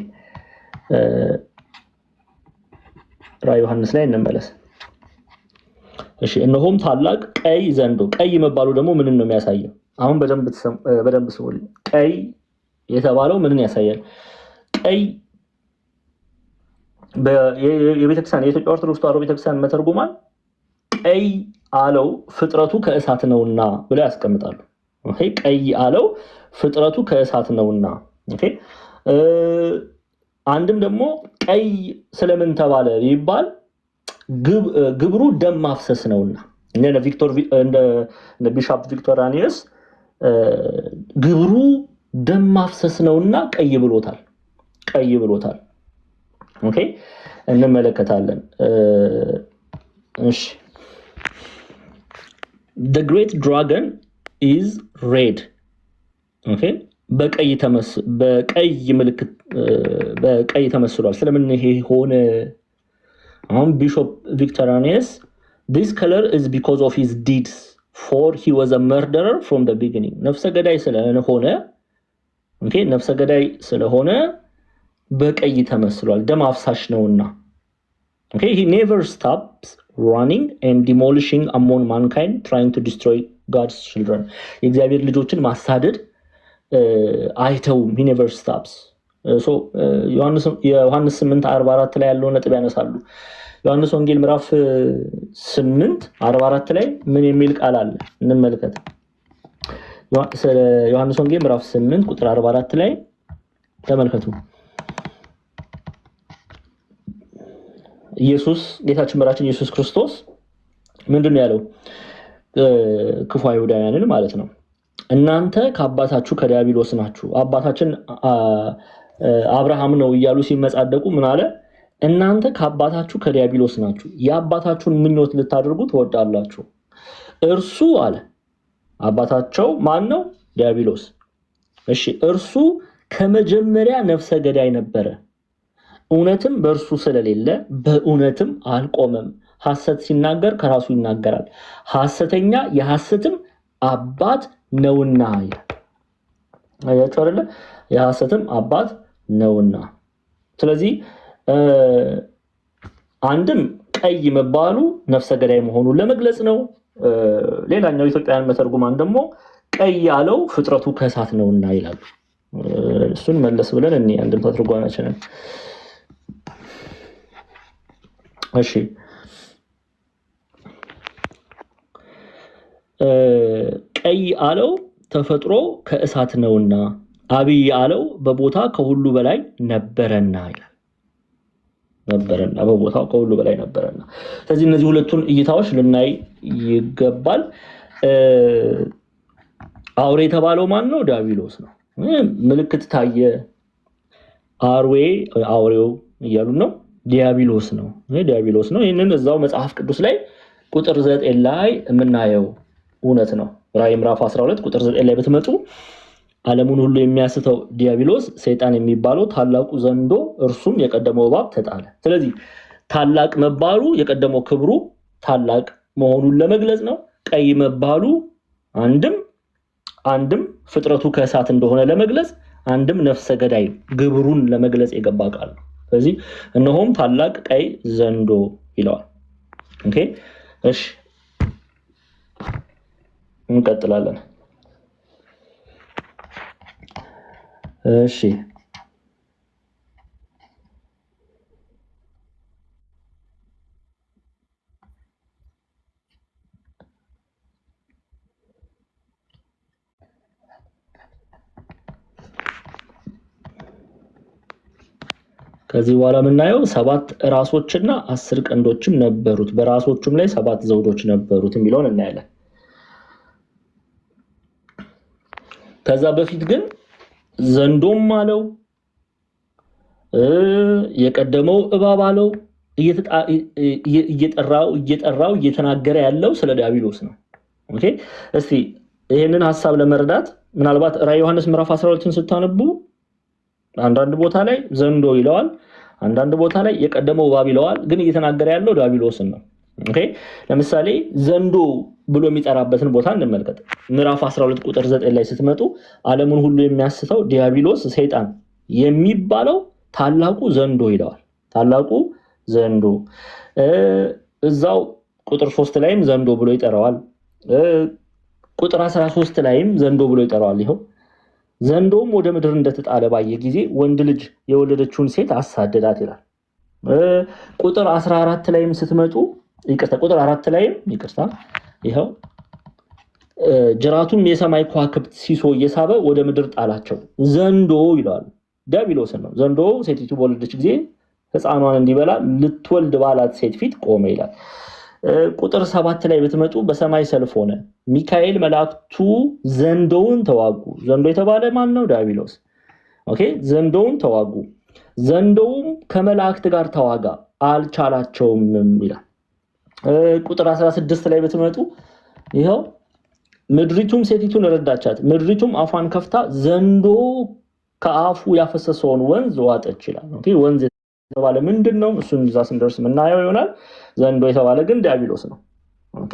A: ራዕየ ዮሐንስ ላይ እንመለስ። እሺ እነሆም ታላቅ ቀይ ዘንዶ። ቀይ መባሉ ደግሞ ምንን ነው የሚያሳየው? አሁን በደንብ ስሙልኝ። ቀይ የተባለው ምንን ያሳያል? ቀይ የቤተክርስቲያን የኢትዮጵያ ኦርቶዶክስ ተዋሕዶ ቤተክርስቲያን መተርጉማን ቀይ አለው ፍጥረቱ ከእሳት ነውና ብለው ያስቀምጣሉ። ኦኬ ቀይ አለው ፍጥረቱ ከእሳት ነውና። ኦኬ አንድም ደግሞ ቀይ ስለምን ተባለ ይባል ግብሩ ደም ማፍሰስ ነውና እንደ ቢሾፕ ቪክቶሪያኒስ ግብሩ ደም ማፍሰስ ነውና ቀይ ብሎታል። ኦኬ እንመለከታለን። እሺ the great dragon is red. ኦኬ በቀይ ምልክት በቀይ ተመስሏል። ስለምን ይሄ ሆነ? አሁን ቢሾፕ ቪክቶሪያኒስ this color is because of his deeds for he was a murderer from the beginning. ነፍሰ ገዳይ ስለሆነ በቀይ ተመስሏል። ደም አፍሳሽ ነውና። ኦኬ he never stops running and demolishing among mankind trying to destroy God's children. የእግዚአብሔር ልጆችን ማሳደድ አይተውም። he never stops. so ዮሐንስ 8:44 ላይ ያለው ነጥብ ያነሳሉ። ዮሐንስ ወንጌል ምዕራፍ 8:44 ላይ ምን የሚል ቃል አለ እንመልከት። ዮሐንስ ወንጌል ምዕራፍ 8:44 ላይ ተመልከቱ። ኢየሱስ ጌታችን መራችን ኢየሱስ ክርስቶስ ምንድነው ያለው? ክፉ አይሁዳውያንን ማለት ነው። እናንተ ከአባታችሁ ከዲያብሎስ ናችሁ፣ አባታችን አብርሃም ነው እያሉ ሲመጻደቁ ምን አለ? እናንተ ከአባታችሁ ከዲያብሎስ ናችሁ፣ የአባታችሁን ምኞት ልታደርጉ ትወዳላችሁ። እርሱ አለ አባታቸው ማን ነው? ዲያብሎስ። እሺ እርሱ ከመጀመሪያ ነፍሰ ገዳይ ነበረ፣ እውነትም በእርሱ ስለሌለ በእውነትም አልቆመም። ሐሰት ሲናገር ከራሱ ይናገራል፣ ሐሰተኛ የሐሰትም አባት ነውና ይላል። አያችሁ አይደለ? የሐሰትም አባት ነውና። ስለዚህ አንድም ቀይ መባሉ ነፍሰ ገዳይ መሆኑን ለመግለጽ ነው። ሌላኛው ኢትዮጵያውያን መተርጉማን ደግሞ ቀይ ያለው ፍጥረቱ ከእሳት ነውና ይላሉ። እሱን መለስ ብለን እኔ አንድም ተርጓሚያችንን እሺ ቀይ አለው ተፈጥሮ ከእሳት ነውና፣ አብይ አለው በቦታ ከሁሉ በላይ ነበረና ይላል። ነበረና በቦታው ከሁሉ በላይ ነበረና። ስለዚህ እነዚህ ሁለቱን እይታዎች ልናይ ይገባል። አውሬ የተባለው ማን ነው? ዲያብሎስ ነው። ምልክት ታየ፣ አውሬው እያሉ ነው። ዲያብሎስ ነው። ይህንን እዛው መጽሐፍ ቅዱስ ላይ ቁጥር 9 ላይ የምናየው እውነት ነው። ራዕይ ምዕራፍ 12 ቁጥር 9 ላይ ብትመጡ ዓለሙን ሁሉ የሚያስተው ዲያብሎስ ሰይጣን የሚባለው ታላቁ ዘንዶ እርሱም የቀደመው እባብ ተጣለ። ስለዚህ ታላቅ መባሉ የቀደመው ክብሩ ታላቅ መሆኑን ለመግለጽ ነው። ቀይ መባሉ አንድም ፍጥረቱ ከእሳት እንደሆነ ለመግለጽ፣ አንድም ነፍሰ ገዳይ ግብሩን ለመግለጽ የገባ ቃል ነው። ስለዚህ እነሆም ታላቅ ቀይ ዘንዶ ይለዋል። ኦኬ እሺ እንቀጥላለን። እሺ ከዚህ በኋላ የምናየው 7 ራሶችና 10 ቀንዶችም ነበሩት፣ በራሶቹም ላይ 7 ዘውዶች ነበሩት የሚለውን እናያለን። ከዛ በፊት ግን ዘንዶም አለው የቀደመው እባብ አለው እየጠራው እየተናገረ ያለው ስለ ዲያብሎስ ነው። ኦኬ እስቲ ይሄንን ሐሳብ ለመረዳት ምናልባት ራዕይ ዮሐንስ ምዕራፍ 12ን ስታነቡ አንዳንድ ቦታ ላይ ዘንዶ ይለዋል፣ አንዳንድ ቦታ ላይ የቀደመው እባብ ይለዋል። ግን እየተናገረ ያለው ዲያብሎስን ነው። ኦኬ ለምሳሌ ዘንዶ ብሎ የሚጠራበትን ቦታ እንመልከት። ምዕራፍ 12 ቁጥር 9 ላይ ስትመጡ ዓለሙን ሁሉ የሚያስተው ዲያብሎስ ሰይጣን የሚባለው ታላቁ ዘንዶ ይለዋል። ታላቁ ዘንዶ እዛው ቁጥር 3 ላይም ዘንዶ ብሎ ይጠራዋል። ቁጥር 13 ላይም ዘንዶ ብሎ ይጠራዋል። ይሄው ዘንዶም ወደ ምድር እንደተጣለ ባየ ጊዜ ወንድ ልጅ የወለደችውን ሴት አሳደዳት ይላል። ቁጥር 14 ላይም ስትመጡ ቁጥር 4 ላይም ይሄው ጅራቱም የሰማይ ከዋክብት ሲሶ እየሳበ ወደ ምድር ጣላቸው ዘንዶ ይለዋል። ዲያብሎስን ነው። ዘንዶ ሴቲቱ በወለደች ጊዜ ሕፃኗን እንዲበላ ልትወልድ ባላት ሴት ፊት ቆመ ይላል። ቁጥር 7 ላይ ብትመጡ በሰማይ ሰልፍ ሆነ፣ ሚካኤል መላእክቱ ዘንዶውን ተዋጉ። ዘንዶ የተባለ ማን ነው? ዲያብሎስ። ኦኬ ዘንዶውን ተዋጉ፣ ዘንዶውም ከመላእክት ጋር ተዋጋ አልቻላቸውም ይላል። ቁጥር 16 ላይ ብትመጡ ይሄው ምድሪቱም ሴቲቱን ረዳቻት፣ ምድሪቱም አፏን ከፍታ ዘንዶ ከአፉ ያፈሰሰውን ወንዝ ዋጠች ይላል። ኦኬ ወንዝ የተባለ ምንድነው? እሱን እዛ ስንደርስ የምናየው ይሆናል። ዘንዶ የተባለ ግን ዲያብሎስ ነው። ኦኬ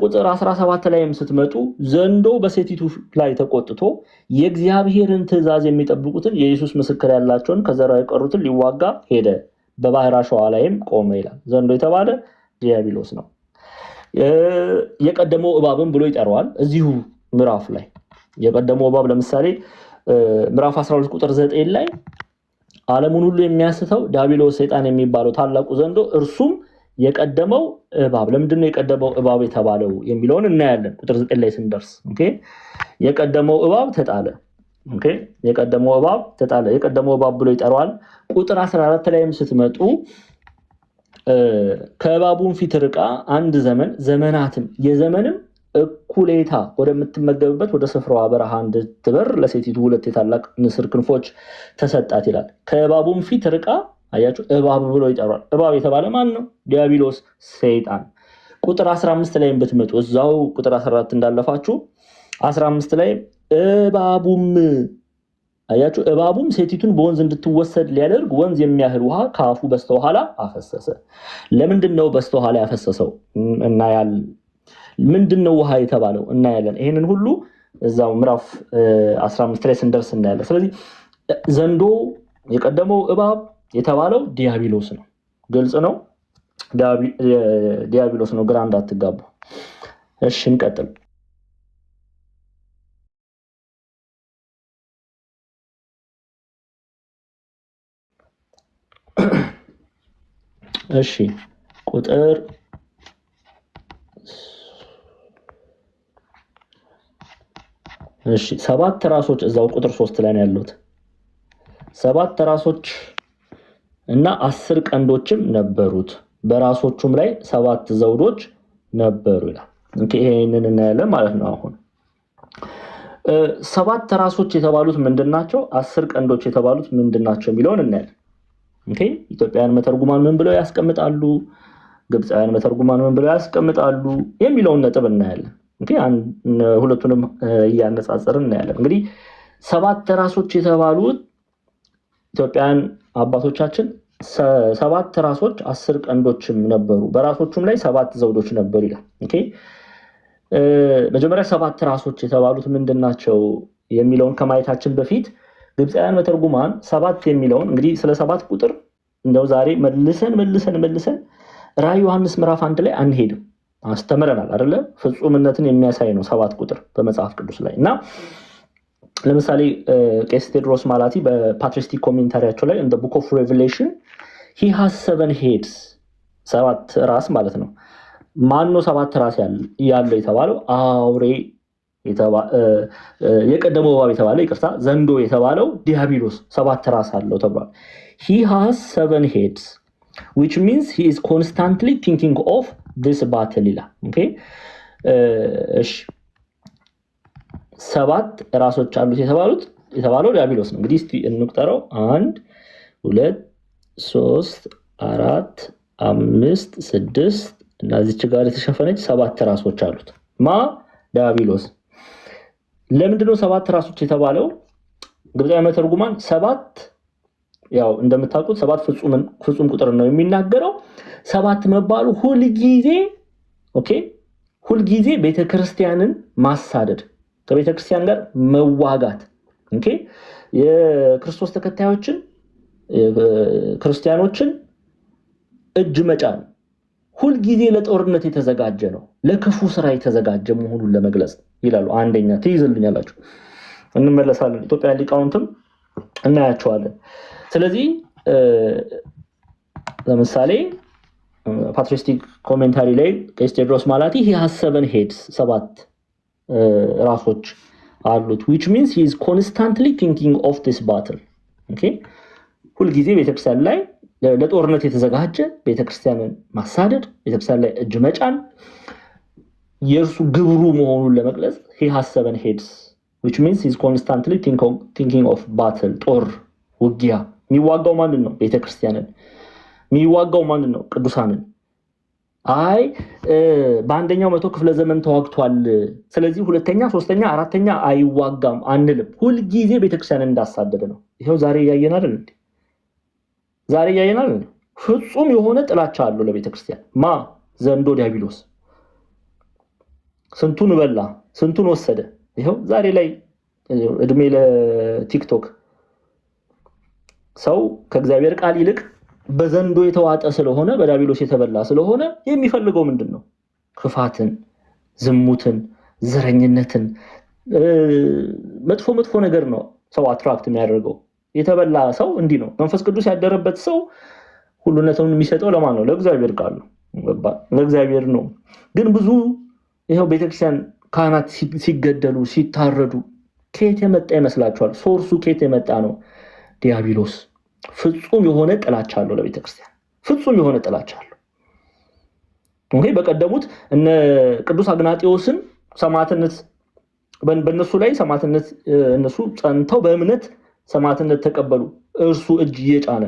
A: ቁጥር 17 ላይም ስትመጡ ዘንዶ በሴቲቱ ላይ ተቆጥቶ የእግዚአብሔርን ትእዛዝ የሚጠብቁትን የኢየሱስ ምስክር ያላቸውን ከዘራው የቀሩትን ሊዋጋ ሄደ፣ በባህር አሸዋ ላይም ቆመ ይላል። ዘንዶ የተባለ ዲያብሎስ ነው። የቀደመው እባብን ብሎ ይጠራዋል። እዚሁ ምዕራፍ ላይ የቀደመው እባብ ለምሳሌ ምዕራፍ 12 ቁጥር 9 ላይ ዓለሙን ሁሉ የሚያስተው ዲያብሎስ ሰይጣን የሚባለው ታላቁ ዘንዶ እርሱም የቀደመው እባብ። ለምንድነው የቀደመው እባብ የተባለው የሚለውን እናያለን ቁጥር 9 ላይ ስንደርስ። ኦኬ የቀደመው እባብ ተጣለ። ኦኬ የቀደመው እባብ ተጣለ፣ የቀደመው እባብ ብሎ ይጠራዋል። ቁጥር 14 ላይም ስትመጡ ከእባቡም ፊት ርቃ አንድ ዘመናትም የዘመንም እኩሌታ ወደምትመገብበት ወደ ስፍራዋ በረሃ እንድትበር ለሴቲቱ 2 የታላቅ ንስር ክንፎች ተሰጣት ይላል። ከእባቡም ፊት ርቃ አያችሁ፣ እባብ ብሎ ይጠራል። እባብ የተባለ ማን ነው? ዲያብሎስ ሰይጣን። ቁጥር 15 ላይም ብትመጡ እዛው ቁጥር 14 እንዳለፋችሁ 15 ላይ እባቡም አያችሁ፣ እባቡም ሴቲቱን በወንዝ እንድትወሰድ ሊያደርግ ወንዝ የሚያህል ውሃ ከአፉ በስተኋላ አፈሰሰ። ለምንድነው በስተኋላ ያፈሰሰው? እናያለን። ምንድነው ውሃ የተባለው? እናያለን። ይሄንን ሁሉ እዛው ምዕራፍ 15 ላይ ስንደርስ እናያለን። ስለዚህ ዘንዶ የቀደመው እባብ የተባለው ዲያብሎስ ነው። ግልጽ ነው። ዲያብሎስ ነው፣ ግራ እንዳትጋቡ። እሺ እንቀጥል። እሺ ቁጥር 7 ራሶች እዛው ቁጥር 3 ላይ ነው ያሉት። 7 ራሶች እና 10 ቀንዶችም ነበሩት፣ በራሶቹም ላይ 7 ዘውዶች ነበሩ ይላል። ይሄንን እናያለን ማለት ነው። አሁን 7 ራሶች የተባሉት ምንድናቸው? 10 ቀንዶች የተባሉት ምንድናቸው የሚለውን እናያለን። ኢትዮጵያውያን መተርጉማን ምን ብለው ያስቀምጣሉ፣ ግብፃውያን መተርጉማን ምን ብለው ያስቀምጣሉ የሚለውን ነጥብ እናያለን። ኦኬ ሁለቱንም እያነጻጸርን እናያለን። እንግዲህ 7 ራሶች የተባሉት ኢትዮጵያን አባቶቻችን 7 ራሶች 10 ቀንዶችም ነበሩ፣ በራሶቹም ላይ 7 ዘውዶች ነበሩ ይላል። ኦኬ መጀመሪያ 7 ራሶች የተባሉት ምንድናቸው የሚለውን ከማየታችን በፊት ግብፃውያን መተርጉማን 7 የሚለውን እንግዲህ ስለ 7 ቁጥር እንደው ዛሬ መልሰን ራዕይ ዮሐንስ ምዕራፍ 1 ላይ አንሄድም፣ አስተምረናል አይደለ? ፍጹምነትን የሚያሳይ ነው 7 ቁጥር በመጽሐፍ ቅዱስ ላይ እና ለምሳሌ ቄስ ቴዎድሮስ ማላቲ በፓትሪስቲክ ኮሜንታሪያቸው ላይ እንደ ቡክ ኦፍ ሬቨሌሽን he has 7 heads 7 ራስ ማለት ነው። ማን ነው 7 ራስ ያለው የተባለው? አውሬ የቀደመው እባብ የተባለው ይቅርታ ዘንዶ የተባለው ዲያብሎስ 7 ራስ አለው ተብሏል። he has 7 heads which means he is constantly thinking of this battle ይላል። ኦኬ እሺ 7 ራሶች አሉት የተባለው ዲያብሎስ ነው። እንግዲህ እስቲ እንቁጠረው 1 2 3 4 5 6 እና እዚች ጋር የተሸፈነች 7 ራሶች አሉት። ዲያብሎስ። ለምንድነው 7 ራሶች የተባለው? ግብፃውያን መተርጉማን 7 ያው እንደምታውቁት 7 ፍጹም ቁጥር ነው የሚናገረው። 7 መባሉ ሁልጊዜ ቤተክርስቲያንን ማሳደድ፣ ከቤተክርስቲያን ጋር መዋጋት፣ ኦኬ የክርስቶስ ተከታዮችን ክርስቲያኖችን እጅ መጫን፣ ሁልጊዜ ለጦርነት የተዘጋጀ ነው፣ ለክፉ ስራ የተዘጋጀ መሆኑን ለመግለጽ ይላሉ። አንደኛ ትይዝልኛላችሁ፣ እንመለሳለን። ኢትዮጵያ ሊቃውንትም እናያቸዋለን። ስለዚህ ለምሳሌ ፓትሪስቲክ ኮሜንታሪ ላይ ቄስ ቴዎድሮስ ማላቲ he has 7 heads 7 ራሶች አሉት which means he is constantly thinking of this battle okay ሁልጊዜ ቤተክርስቲያን ላይ ለጦርነት የተዘጋጀ፣ ቤተክርስቲያንን ማሳደድ፣ ቤተክርስቲያን ላይ እጅ መጫን የእርሱ ግብሩ መሆኑን ለመግለጽ he has 7 heads which means he is constantly thinking of battle ጦር ውጊያ። የሚዋጋው ማንን ነው? ቤተክርስቲያንን። የሚዋጋው ማንን ነው? ቅዱሳንን። አይ በአንደኛው 100 ክፍለ ዘመን ተዋግቷል፣ ስለዚህ ሁለተኛ ሶስተኛ አራተኛ አይዋጋም አንልም። ሁልጊዜ ቤተክርስቲያንን እንዳሳደደ ነው። ይሄው ዛሬ ያየናል እንዴ? ዛሬ ያየናል። ፍጹም የሆነ ጥላቻ አለው ለቤተክርስቲያን። ዘንዶ ዲያብሎስ ስንቱን በላ፣ ስንቱን ወሰደ። ይሄው ዛሬ ላይ እድሜ ለቲክቶክ ሰው ከእግዚአብሔር ቃል ይልቅ በዘንዶ የተዋጠ ስለሆነ፣ በዲያብሎስ የተበላ ስለሆነ የሚፈልገው ምንድነው? ክፋትን፣ ዝሙትን፣ ዘረኝነትን፣ መጥፎ ነገር ነው ሰው አትራክት የሚያደርገው። የተበላ ሰው እንዲህ ነው። መንፈስ ቅዱስ ያደረበት ሰው ሁሉነቱን የሚሰጠው ለማን ነው? ለእግዚአብሔር ቃል ነው፣ ለእግዚአብሔር ነው። ግን ብዙ ይሄው ቤተክርስቲያን ካህናት ሲገደሉ ሲታረዱ ከየት የመጣ ይመስላችኋል? ሶርሱ ከየት የመጣ ነው? ዲያብሎስ ፍጹም የሆነ ጥላቻ አለው ለቤተክርስቲያን፣ ፍጹም የሆነ ጥላቻ አለው። በቀደሙት እነ ቅዱስ አግናጢዮስን ሰማዕትነት በእነሱ ላይ ሰማዕትነት እነሱ ጸንተው በእምነት ሰማዕትነት ተቀበሉ። እርሱ እጅ እየጫነ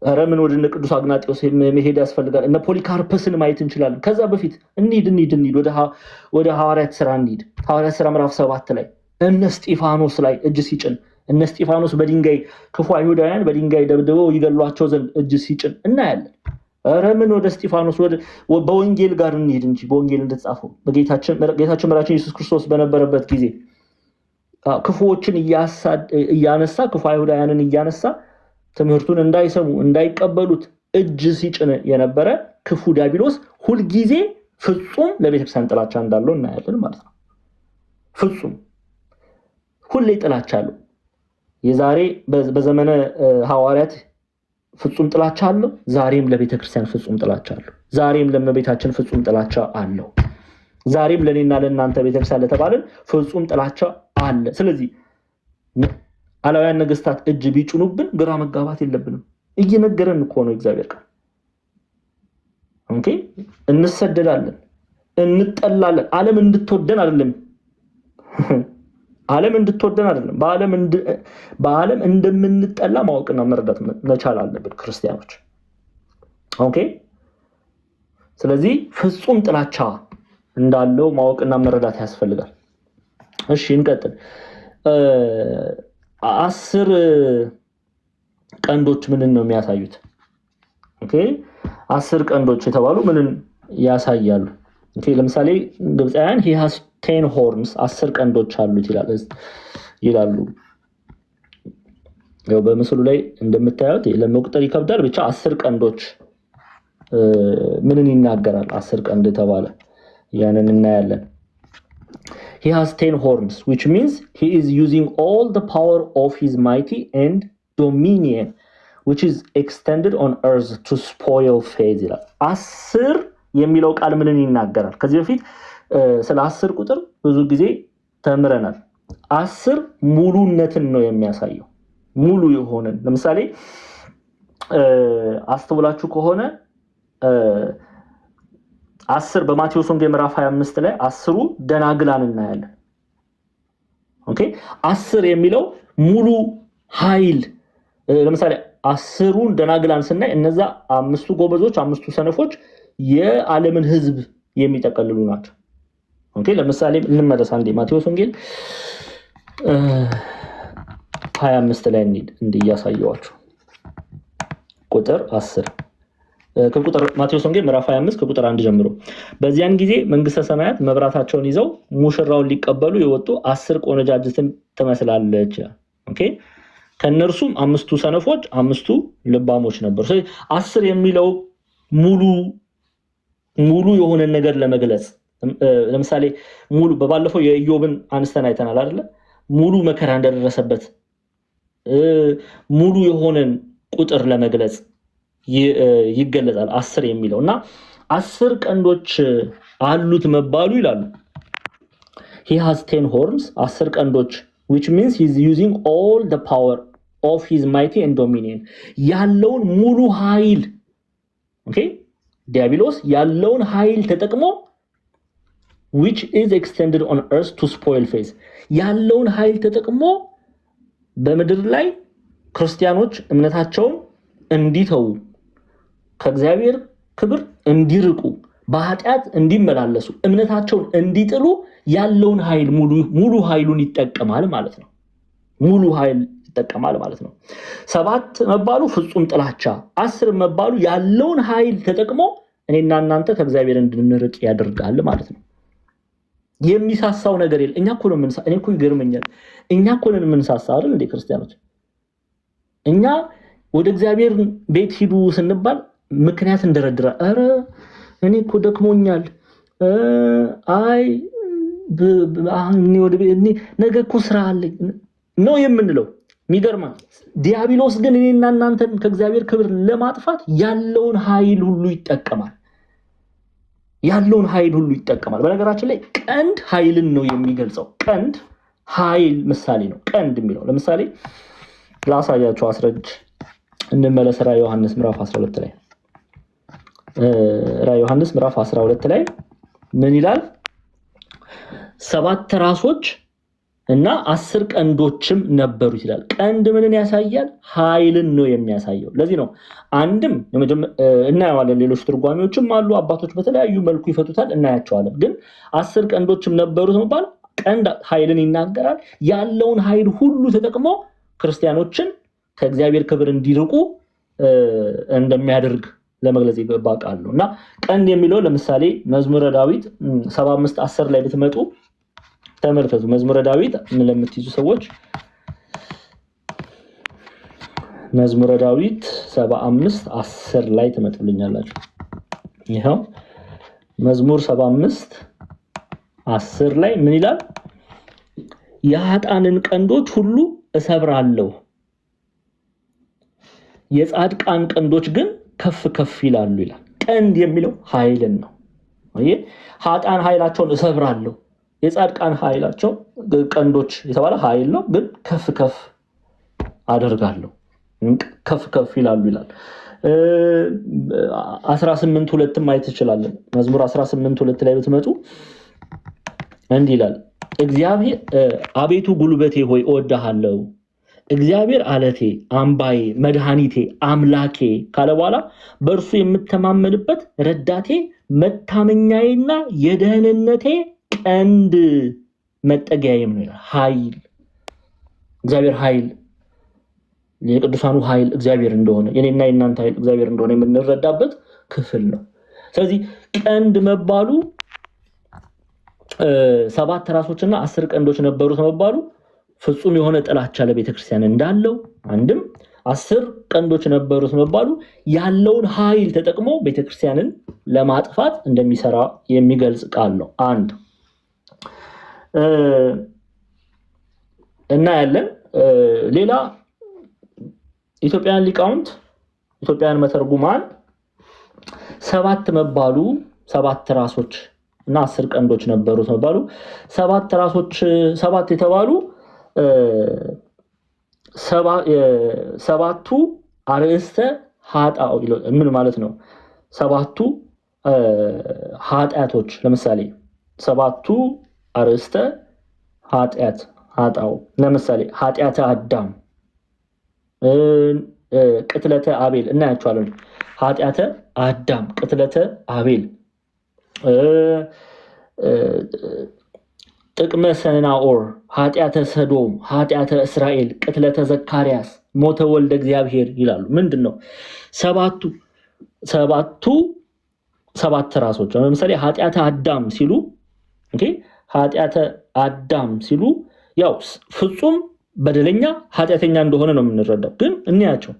A: ኧረ ምን ወደ ቅዱስ አግናጢዮስ መሄድ ያስፈልጋል። እነ ፖሊካርፐስን ማየት እንችላለን። ከዛ በፊት እንሂድ ወደ ሐዋርያት ሥራ እንሂድ። ሐዋርያት ሥራ ምዕራፍ 7 ላይ እነ እስጢፋኖስ ላይ እጅ ሲጭን፣ እነ እስጢፋኖስ በድንጋይ ክፉ አይሁዳውያን በድንጋይ ደብድበው ይገሏቸው ዘንድ እጅ ሲጭን እናያለን። ኧረ ምን ወደ እስጢፋኖስ በወንጌል ጋር እንሂድ እንጂ በወንጌል እንደተጻፈው ጌታችን መድኃኒታችን ኢየሱስ ክርስቶስ በነበረበት ጊዜ ክፉዎችን እያነሳ ክፉ አይሁዳውያንን እያነሳ ትምህርቱን እንዳይሰሙ እንዳይቀበሉት እጅ ሲጭን የነበረ ክፉ ዲያብሎስ ሁልጊዜ ፍጹም ለቤተክርስቲያን ጥላቻ እንዳለው እናያለን ማለት ነው። ፍጹም ሁሌ ጥላቻ አለው። የዛሬ በዘመነ ሐዋርያት ፍጹም ጥላቻ አለው። ዛሬም ለቤተክርስቲያን ፍጹም ጥላቻ አለው። ዛሬም ለእመቤታችን ፍጹም ጥላቻ አለው። ዛሬም ለኔና ለእናንተ ቤተክርስቲያን ለተባለን ፍጹም ጥላቻ አለ። ስለዚህ አላውያን ነገስታት እጅ ቢጭኑብን ግራ መጋባት የለብንም። እየነገረን እኮ ነው እግዚአብሔር ቃል። ኦኬ እንሰደዳለን፣ እንጠላለን። ዓለም እንድትወደን አይደለም፣ ዓለም እንድትወደን አይደለም። በዓለም እንደምንጠላ ማወቅና መረዳት መቻል አለብን ክርስቲያኖች። ኦኬ ስለዚህ ፍጹም ጥላቻ እንዳለው ማወቅና መረዳት ያስፈልጋል። እሺ እንቀጥል። 10 ቀንዶች ምንን ነው የሚያሳዩት? ኦኬ 10 ቀንዶች የተባሉ ምንን ያሳያሉ? ኦኬ ለምሳሌ ግብፃውያን he has 10 horns 10 ቀንዶች አሉት ይላሉ። ያው በምስሉ ላይ እንደምታዩት ለመቁጠር ይከብዳል። ብቻ 10 ቀንዶች ምንን ይናገራል? 10 ቀንድ ተባለ ያንን እናያለን። he has 10 horns which means he is using all the power of his mighty and dominion which is extended on earth to spoil faith ይላል። 10 የሚለው ቃል ምንን ይናገራል? ከዚህ በፊት ስለ 10 ቁጥር ብዙ ጊዜ ተምረናል። 10 ሙሉነትን ነው የሚያሳየው። ሙሉ የሆነን ለምሳሌ አስተውላችሁ ከሆነ 10 በማቴዎስ ወንጌል ምዕራፍ 25 ላይ 10ሩ ደናግላን እናያለን። ኦኬ 10 የሚለው ሙሉ ኃይል ለምሳሌ 10ሩን ደናግላን ስናይ እነዛ 5ቱ ጎበዞች 5ቱ ሰነፎች የዓለምን ሕዝብ የሚጠቀልሉ ናቸው። ኦኬ ለምሳሌ እንመለስ አንዴ ማቴዎስ ወንጌል 25 ላይ እንዲያሳየዋችሁ ቁጥር 10 ከቁጥር ማቴዎስ ወንጌል ምዕራፍ 25 ከቁጥር 1 ጀምሮ በዚያን ጊዜ መንግስተ ሰማያት መብራታቸውን ይዘው ሙሽራውን ሊቀበሉ የወጡ 10 ቆነጃጅትን ትመስላለች። ኦኬ ከነርሱም 5ቱ ሰነፎች 5ቱ ልባሞች ነበሩ። ስለዚህ 10 የሚለው ሙሉ የሆነ ነገር ለመግለጽ ለምሳሌ ሙሉ በባለፈው የኢዮብን አንስተን አይተናል አይደል? ሙሉ መከራ እንደደረሰበት ሙሉ የሆነን ቁጥር ለመግለጽ ይገለጻል 10 የሚለው እና 10 ቀንዶች አሉት መባሉ ይላሉ። he has 10 horns 10 ቀንዶች which means he is using all the power of his mighty and dominion ያለውን ሙሉ ኃይል ኦኬ ዲያብሎስ ያለውን ኃይል ተጠቅሞ which is extended on earth to spoil faith ያለውን ኃይል ተጠቅሞ በመድር ላይ ክርስቲያኖች እምነታቸውን እንዲተው ከእግዚአብሔር ክብር እንዲርቁ በኃጢአት እንዲመላለሱ እምነታቸውን እንዲጥሉ ያለውን ኃይል ሙሉ ኃይሉን ይጠቀማል ማለት ነው። ሙሉ ኃይል ይጠቀማል ማለት ነው። 7 መባሉ ፍጹም ጥላቻ 10 መባሉ ያለውን ኃይል ተጠቅሞ እኔና እናንተ ከእግዚአብሔር እንድንርቅ ያደርጋል ማለት ነው። የሚሳሳው ነገር የለም። እኛ እኮ ነው እኔ እኮ ይገርመኛል። እኛ እኮ ነን የምንሳሳው አይደል እንደ ክርስቲያኖች። እኛ ወደ እግዚአብሔር ቤት ሂዱ ስንባል ምክንያት እንደረድራ አረ እኔ እኮ ደክሞኛል አይ ወደ ቤት ነገ እኮ ስራ አለኝ ነው የምንለው። የሚገርማ ዲያብሎስ ግን እኔና እናንተን ከእግዚአብሔር ክብር ለማጥፋት ያለውን ኃይል ሁሉ ይጠቀማል። በነገራችን ላይ ቀንድ ኃይልን ነው የሚገልጸው። ቀንድ ኃይል ምሳሌ ነው። ቀንድ የሚለው ለምሳሌ ላሳያችሁ አስረጅ እንመለስ። ራዕየ ዮሐንስ ምዕራፍ 12 ላይ ራዕየ ዮሐንስ ምዕራፍ 12 ላይ ምን ይላል? 7 ራሶች እና 10 ቀንዶችም ነበሩት ይላል። ቀንድ ምንን ያሳያል? ኃይልን ነው የሚያሳየው። ለዚህ ነው አንድም እናያዋለን። ሌሎች ትርጓሜዎችም አሉ። አባቶች በተለያዩ መልኩ ይፈቱታል፣ እናያቸዋለን። ግን 10 ቀንዶችም ነበሩት መባል ቀንድ ኃይልን ይናገራል። ያለውን ኃይል ሁሉ ተጠቅሞ ክርስቲያኖችን ከእግዚአብሔር ክብር እንዲርቁ እንደሚያደርግ ለመግለጽ ይገባቃሉ። እና ቀንድ የሚለው ለምሳሌ መዝሙረ ዳዊት 75:10 ላይ ብትመጡ ተመልከቱ። መዝሙረ ዳዊት ለምትይዙ ሰዎች መዝሙረ ዳዊት 75:10 ላይ ትመጡልኛላችሁ። ይሄው መዝሙር 75:10 ላይ ምን ይላል? የኃጥአንን ቀንዶች ሁሉ እሰብራለሁ፣ የጻድቃን ቀንዶች ግን ከፍ ከፍ ይላሉ ይላል። ቀንድ የሚለው ኃይልን ነው። ኃጥአን ኃይላቸውን እሰብራለሁ፣ የጻድቃን ኃይላቸው ቀንዶች የተባለ ኃይል ነው፣ ግን ከፍ ከፍ አደርጋለሁ፣ ከፍ ከፍ ይላሉ ይላል። 18:2 ማየት ትችላለን። መዝሙር 18:2 ላይ ብትመጡ እንዲህ ይላል፣ እግዚአብሔር አቤቱ ጉልበቴ ሆይ እወድሃለሁ፣ እግዚአብሔር አለቴ፣ አምባዬ፣ መድኃኒቴ፣ አምላኬ ካለ በኋላ በእርሱ የምተማመንበት ረዳቴ መታመኛዬና የደህንነቴ ቀንድ መጠጊያዬም ነው ይላል። ኃይል እግዚአብሔር ኃይል የቅዱሳኑ ኃይል እግዚአብሔር እንደሆነ የኔና የናንተ ኃይል እግዚአብሔር እንደሆነ የምንረዳበት ክፍል ነው። ስለዚህ ቀንድ መባሉ 7 ራሶችና 10 ቀንዶች ነበሩት መባሉ ፍጹም የሆነ ጥላቻ ለቤተክርስቲያን እንዳለው አንድም 10 ቀንዶች ነበሩት መባሉ ያለውን ኃይል ተጠቅሞ ቤተክርስቲያንን ለማጥፋት እንደሚሰራ የሚገልጽ ቃል ነው። አንድ እና ያለን ሌላ ኢትዮጵያን ሊቃውንት ኢትዮጵያን መተርጉማን 7 መባሉ 7 ራሶች እና 10 ቀንዶች ነበሩት መባሉ 7 ራሶች 7 የተባሉ 7ቱ አርእስተ ኃጣው ምን ማለት ነው? 7ቱ ኃጢአቶች ለምሳሌ 7ቱ አርእስተ ኃጢአት ኃጣው ለምሳሌ ኃጢአተ አዳም ቅትለተ አቤል እናያቸዋለን። ኃጢአተ አዳም ቅትለተ አቤል ጥቅመ ሰናኦር ኃጢአተ ሰዶም ኃጢአተ እስራኤል ቅትለተ ዘካርያስ ሞተ ወልደ እግዚአብሔር ይላሉ። ምንድነው? 7ቱ 7 ራሶች ለምሳሌ ኃጢአተ አዳም ሲሉ ኃጢአተ አዳም ሲሉ ያው ፍጹም በደለኛ ኃጢአተኛ እንደሆነ ነው የምንረዳው። ግን እንያቸው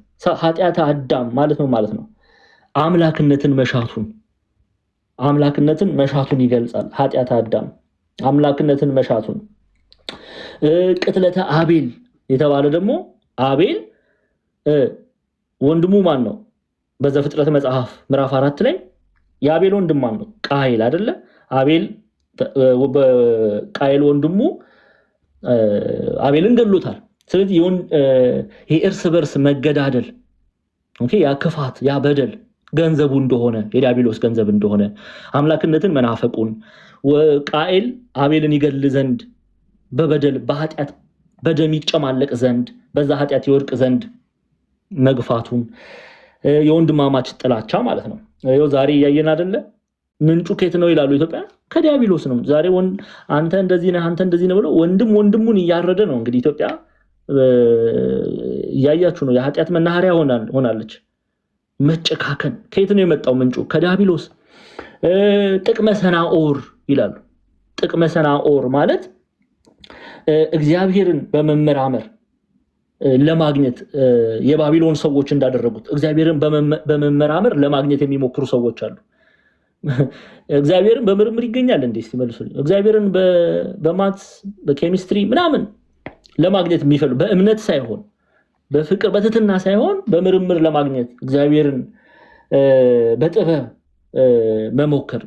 A: ኃጢአተ አዳም ማለት ነው ማለት ነው አምላክነትን መሻቱን ይገልጻል። ኃጢአተ አዳም አምላክነትን መሻቱን። ቅትለተ አቤል የተባለ ደግሞ አቤል ወንድሙ ማን ነው? በዘፍጥረት መጽሐፍ ምዕራፍ 4 ላይ የአቤል ወንድም ማን ነው? ቃየል አይደለ? አቤል በቃየል ወንድሙ አቤልን ገሎታል። ስለዚህ ይሄ እርስ በርስ መገዳደል ያ ክፋት ያ በደል ገንዘቡ እንደሆነ የዲያብሎስ ገንዘብ እንደሆነ አምላክነትን መናፈቁን ቃየል አቤልን ይገል ዘንድ በበደል በኃጢአት በደም ይጨማለቅ ዘንድ በዛ ኃጢአት ይወድቅ ዘንድ መግፋቱን የወንድማማች ጥላቻ ማለት ነው። ዛሬ እያየን አይደለ? ምንጩ ከየት ነው ይላሉ ኢትዮጵያ ከዲያብሎስ ነው። ዛሬ አንተ እንደዚህ ነህ አንተ እንደዚህ ነህ ብሎ ወንድም ወንድሙን እያረደ ነው። እንግዲህ ኢትዮጵያ እያያችሁ ነው። የኃጢአት መናኸሪያ ሆናለች። መጨካከን ከየት ነው የመጣው? ምንጩ ከዲያብሎስ። ጥቅመ ሰናኦር ይላሉ። ጥቅመ ሰናኦር ማለት እግዚአብሔርን በመመራመር ለማግኘት የባቢሎን ሰዎች እንዳደረጉት እግዚአብሔርን በመመራመር ለማግኘት የሚሞክሩ ሰዎች አሉ። እግዚአብሔርን በምርምር ይገኛል እንዴ? ሲመልሱልኝ እግዚአብሔርን በማትስ በኬሚስትሪ ምናምን ለማግኘት የሚፈልጉ በእምነት ሳይሆን በፍቅር በትህትና ሳይሆን በምርምር ለማግኘት እግዚአብሔርን በጥበብ መሞከር።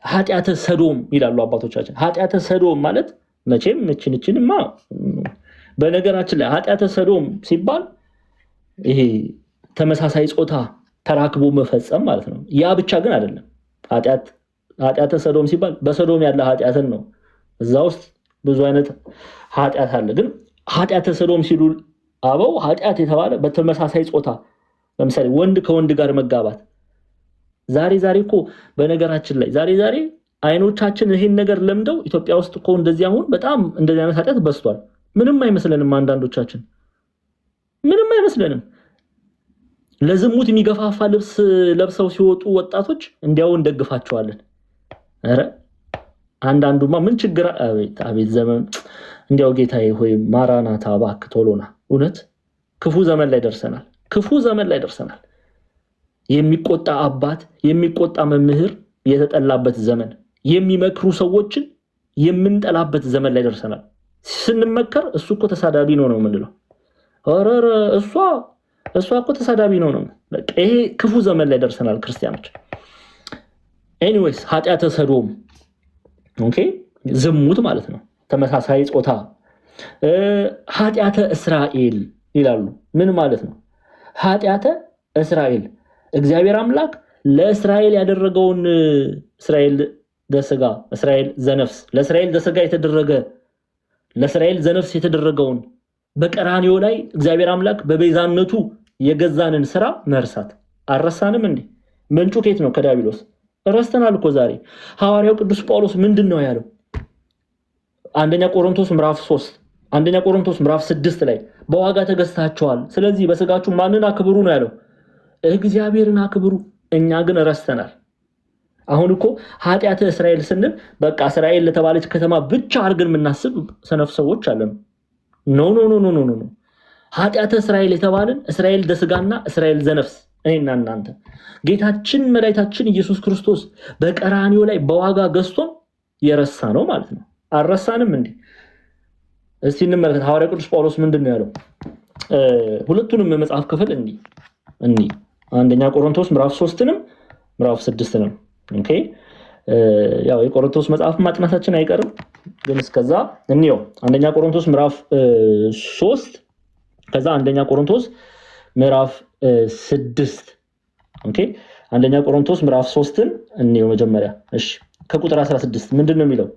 A: ኃጢአተ ሰዶም ይላሉ አባቶቻችን። ኃጢአተ ሰዶም ማለት መቼም እችንማ በነገራችን ላይ ኃጢአተ ሰዶም ሲባል ይሄ ተመሳሳይ ጾታ ተራክቦ መፈጸም ማለት ነው። ያ ብቻ ግን አይደለም። ኃጢአተ ሰዶም ሲባል በሰዶም ያለ ኃጢአትን ነው። እዛ ውስጥ ብዙ አይነት ኃጢአት አለ። ግን ኃጢአተ ሰዶም ሲሉ አበው ኃጢአት የተባለ በተመሳሳይ ጾታ ለምሳሌ ወንድ ከወንድ ጋር መጋባት። ዛሬ እኮ በነገራችን ላይ ዛሬ አይኖቻችን ይሄን ነገር ለምደው ኢትዮጵያ ውስጥ እኮ እንደዚህ አሁን በጣም እንደዚህ አይነት ኃጢአት በዝቷል። ምንም አይመስለንም። አንዳንዶቻችን ምንም አይመስለንም። ለዝሙት የሚገፋፋ ልብስ ለብሰው ሲወጡ ወጣቶች እንዲያው እንደግፋቸዋለን። አረ አንዳንዱማ ምን ችግር አቤት ዘመን እንዲያው ጌታዬ ሆይ ማራናታ እባክህ ቶሎና። እውነት ክፉ ዘመን ላይ ደርሰናል። የሚቆጣ አባት የሚቆጣ መምህር የተጠላበት ዘመን፣ የሚመክሩ ሰዎችን የምንጠላበት ዘመን ላይ ደርሰናል። ስንመከር እሱ እኮ ተሳዳቢ ነው የምንለው። አረረ እሷ እኮ ተሳዳቢ ነው። በቃ ይሄ ክፉ ዘመን ላይ ደርሰናል ክርስቲያኖች። ኤኒዌይስ ኃጢአተ ሰዶም ዝሙት ማለት ነው፣ ተመሳሳይ ጾታ። ኃጢአተ እስራኤል ይላሉ። ምን ማለት ነው? ኃጢአተ እስራኤል እግዚአብሔር አምላክ ለእስራኤል ያደረገውን እስራኤል ዘሥጋ እስራኤል ዘነፍስ ለእስራኤል ዘሥጋ የተደረገ ለእስራኤል ዘነፍስ የተደረገውን በቀራንዮ ላይ እግዚአብሔር አምላክ በቤዛነቱ የገዛንን ስራ መርሳት። አልረሳንም እንዴ? ምንጩ ከየት ነው? ከዲያብሎስ። ረስተናል እኮ ዛሬ። ሐዋርያው ቅዱስ ጳውሎስ ምንድን ነው ያለው? አንደኛ ቆሮንቶስ ምዕራፍ 3 አንደኛ ቆሮንቶስ ምዕራፍ 6 ላይ በዋጋ ተገዝታችኋል፣ ስለዚህ በስጋችሁ ማንን አክብሩ ነው ያለው? እግዚአብሔርን አክብሩ። እኛ ግን ረስተናል። አሁን እኮ ኃጢአተ እስራኤል ስንል በቃ እስራኤል ለተባለች ከተማ ብቻ አድርገን የምናስብ ሰነፍ ሰዎች አለን። ኖ ኖ ኖ ኖ ኖ። ኃጢአተ እስራኤል የተባለን እስራኤል ዘስጋና እስራኤል ዘነፍስ እኔና እናንተ ጌታችን መድኃኒታችን ኢየሱስ ክርስቶስ በቀራንዮ ላይ በዋጋ ገዝቶን የረሳ ነው ማለት ነው። አልረሳንም እንዴ? እስቲ እንመልከት። ሐዋርያው ቅዱስ ጳውሎስ ምንድነው ያለው? ሁለቱንም መጽሐፍ ክፍል እንዲህ አንደኛ ቆሮንቶስ ምዕራፍ 3ንም ምዕራፍ 6ንም ኦኬ። ያው የቆሮንቶስ መጽሐፍ ማጥናታችን አይቀርም፣ ግን እስከዛ እንየው። አንደኛ ቆሮንቶስ ምዕራፍ 3 ከዛ አንደኛ ቆሮንቶስ ምዕራፍ 6 ኦኬ። አንደኛ ቆሮንቶስ ምዕራፍ 3ን እንየው መጀመሪያ። እሺ ከቁጥር 16 ምንድነው የሚለው?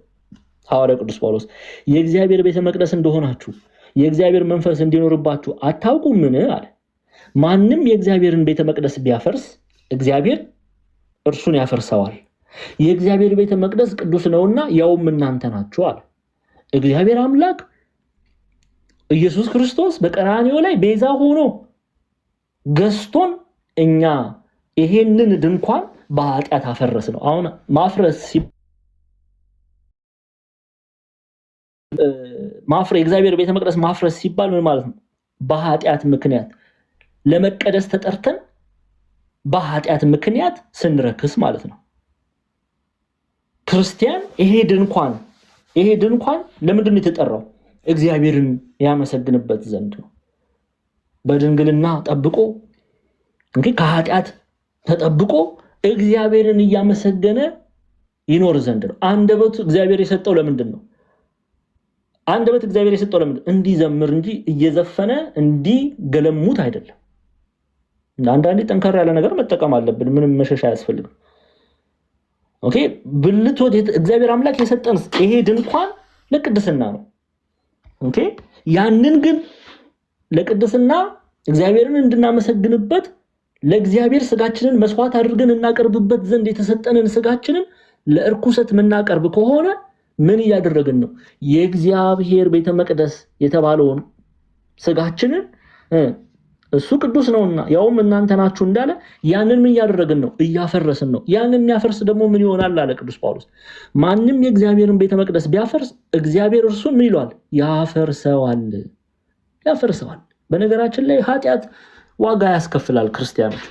A: ሐዋርያው ቅዱስ ጳውሎስ የእግዚአብሔር ቤተ መቅደስ እንደሆናችሁ የእግዚአብሔር መንፈስ እንዲኖርባችሁ አታውቁምን አለ። ማንም የእግዚአብሔርን ቤተ መቅደስ ቢያፈርስ እግዚአብሔር እርሱን ያፈርሰዋል። የእግዚአብሔር ቤተ መቅደስ ቅዱስ ነውና ያውም እናንተ ናችሁ አለ። እግዚአብሔር አምላክ ኢየሱስ ክርስቶስ በቀራንዮ ላይ ቤዛ ሆኖ ገዝቶን እኛ ይሄንን ድንኳን በኃጢአት አፈረስ ነው። አሁን ማፍረስ የእግዚአብሔር ቤተ መቅደስ ማፍረስ ሲባል ምን ማለት ነው? በኃጢአት ምክንያት ለመቀደስ ተጠርተን በኃጢአት ምክንያት ስንረክስ ማለት ነው። ክርስቲያን ይሄ ድንኳን ለምንድን ነው የተጠራው? እግዚአብሔርን ያመሰግንበት ዘንድ ነው። በድንግልና ጠብቆ ከኃጢአት ተጠብቆ እግዚአብሔርን እያመሰገነ ይኖር ዘንድ ነው። አንደበቱ እግዚአብሔር የሰጠው ለምንድን ነው? አንደበት እግዚአብሔር የሰጠው ለምንድን? እንዲዘምር እንጂ እየዘፈነ እንዲገለሙት አይደለም። አንዳንዴ ጠንካራ ያለ ነገር መጠቀም አለብን። ምንም መሸሻ አያስፈልግም። ኦኬ ብልት እግዚአብሔር አምላክ የሰጠን ይሄ ድንኳን ለቅድስና ነው። ኦኬ ያንን ግን ለቅድስና እግዚአብሔርን እንድናመሰግንበት ለእግዚአብሔር ስጋችንን መስዋዕት አድርገን እናቀርብበት ዘንድ የተሰጠንን ስጋችንን ለእርኩሰት የምናቀርብ ከሆነ ምን እያደረግን ነው? የእግዚአብሔር ቤተ መቅደስ የተባለውን ስጋችንን እሱ ቅዱስ ነውና ያውም እናንተ ናችሁ እንዳለ ያንን ምን እያደረግን ነው? እያፈረስን ነው። ያንን የሚያፈርስ ደግሞ ምን ይሆናል አለ ቅዱስ ጳውሎስ። ማንም የእግዚአብሔርን ቤተ መቅደስ ቢያፈርስ እግዚአብሔር እርሱን ምን ይለዋል? ያፈርሰዋል። በነገራችን ላይ ኃጢአት ዋጋ ያስከፍላል ክርስቲያኖች።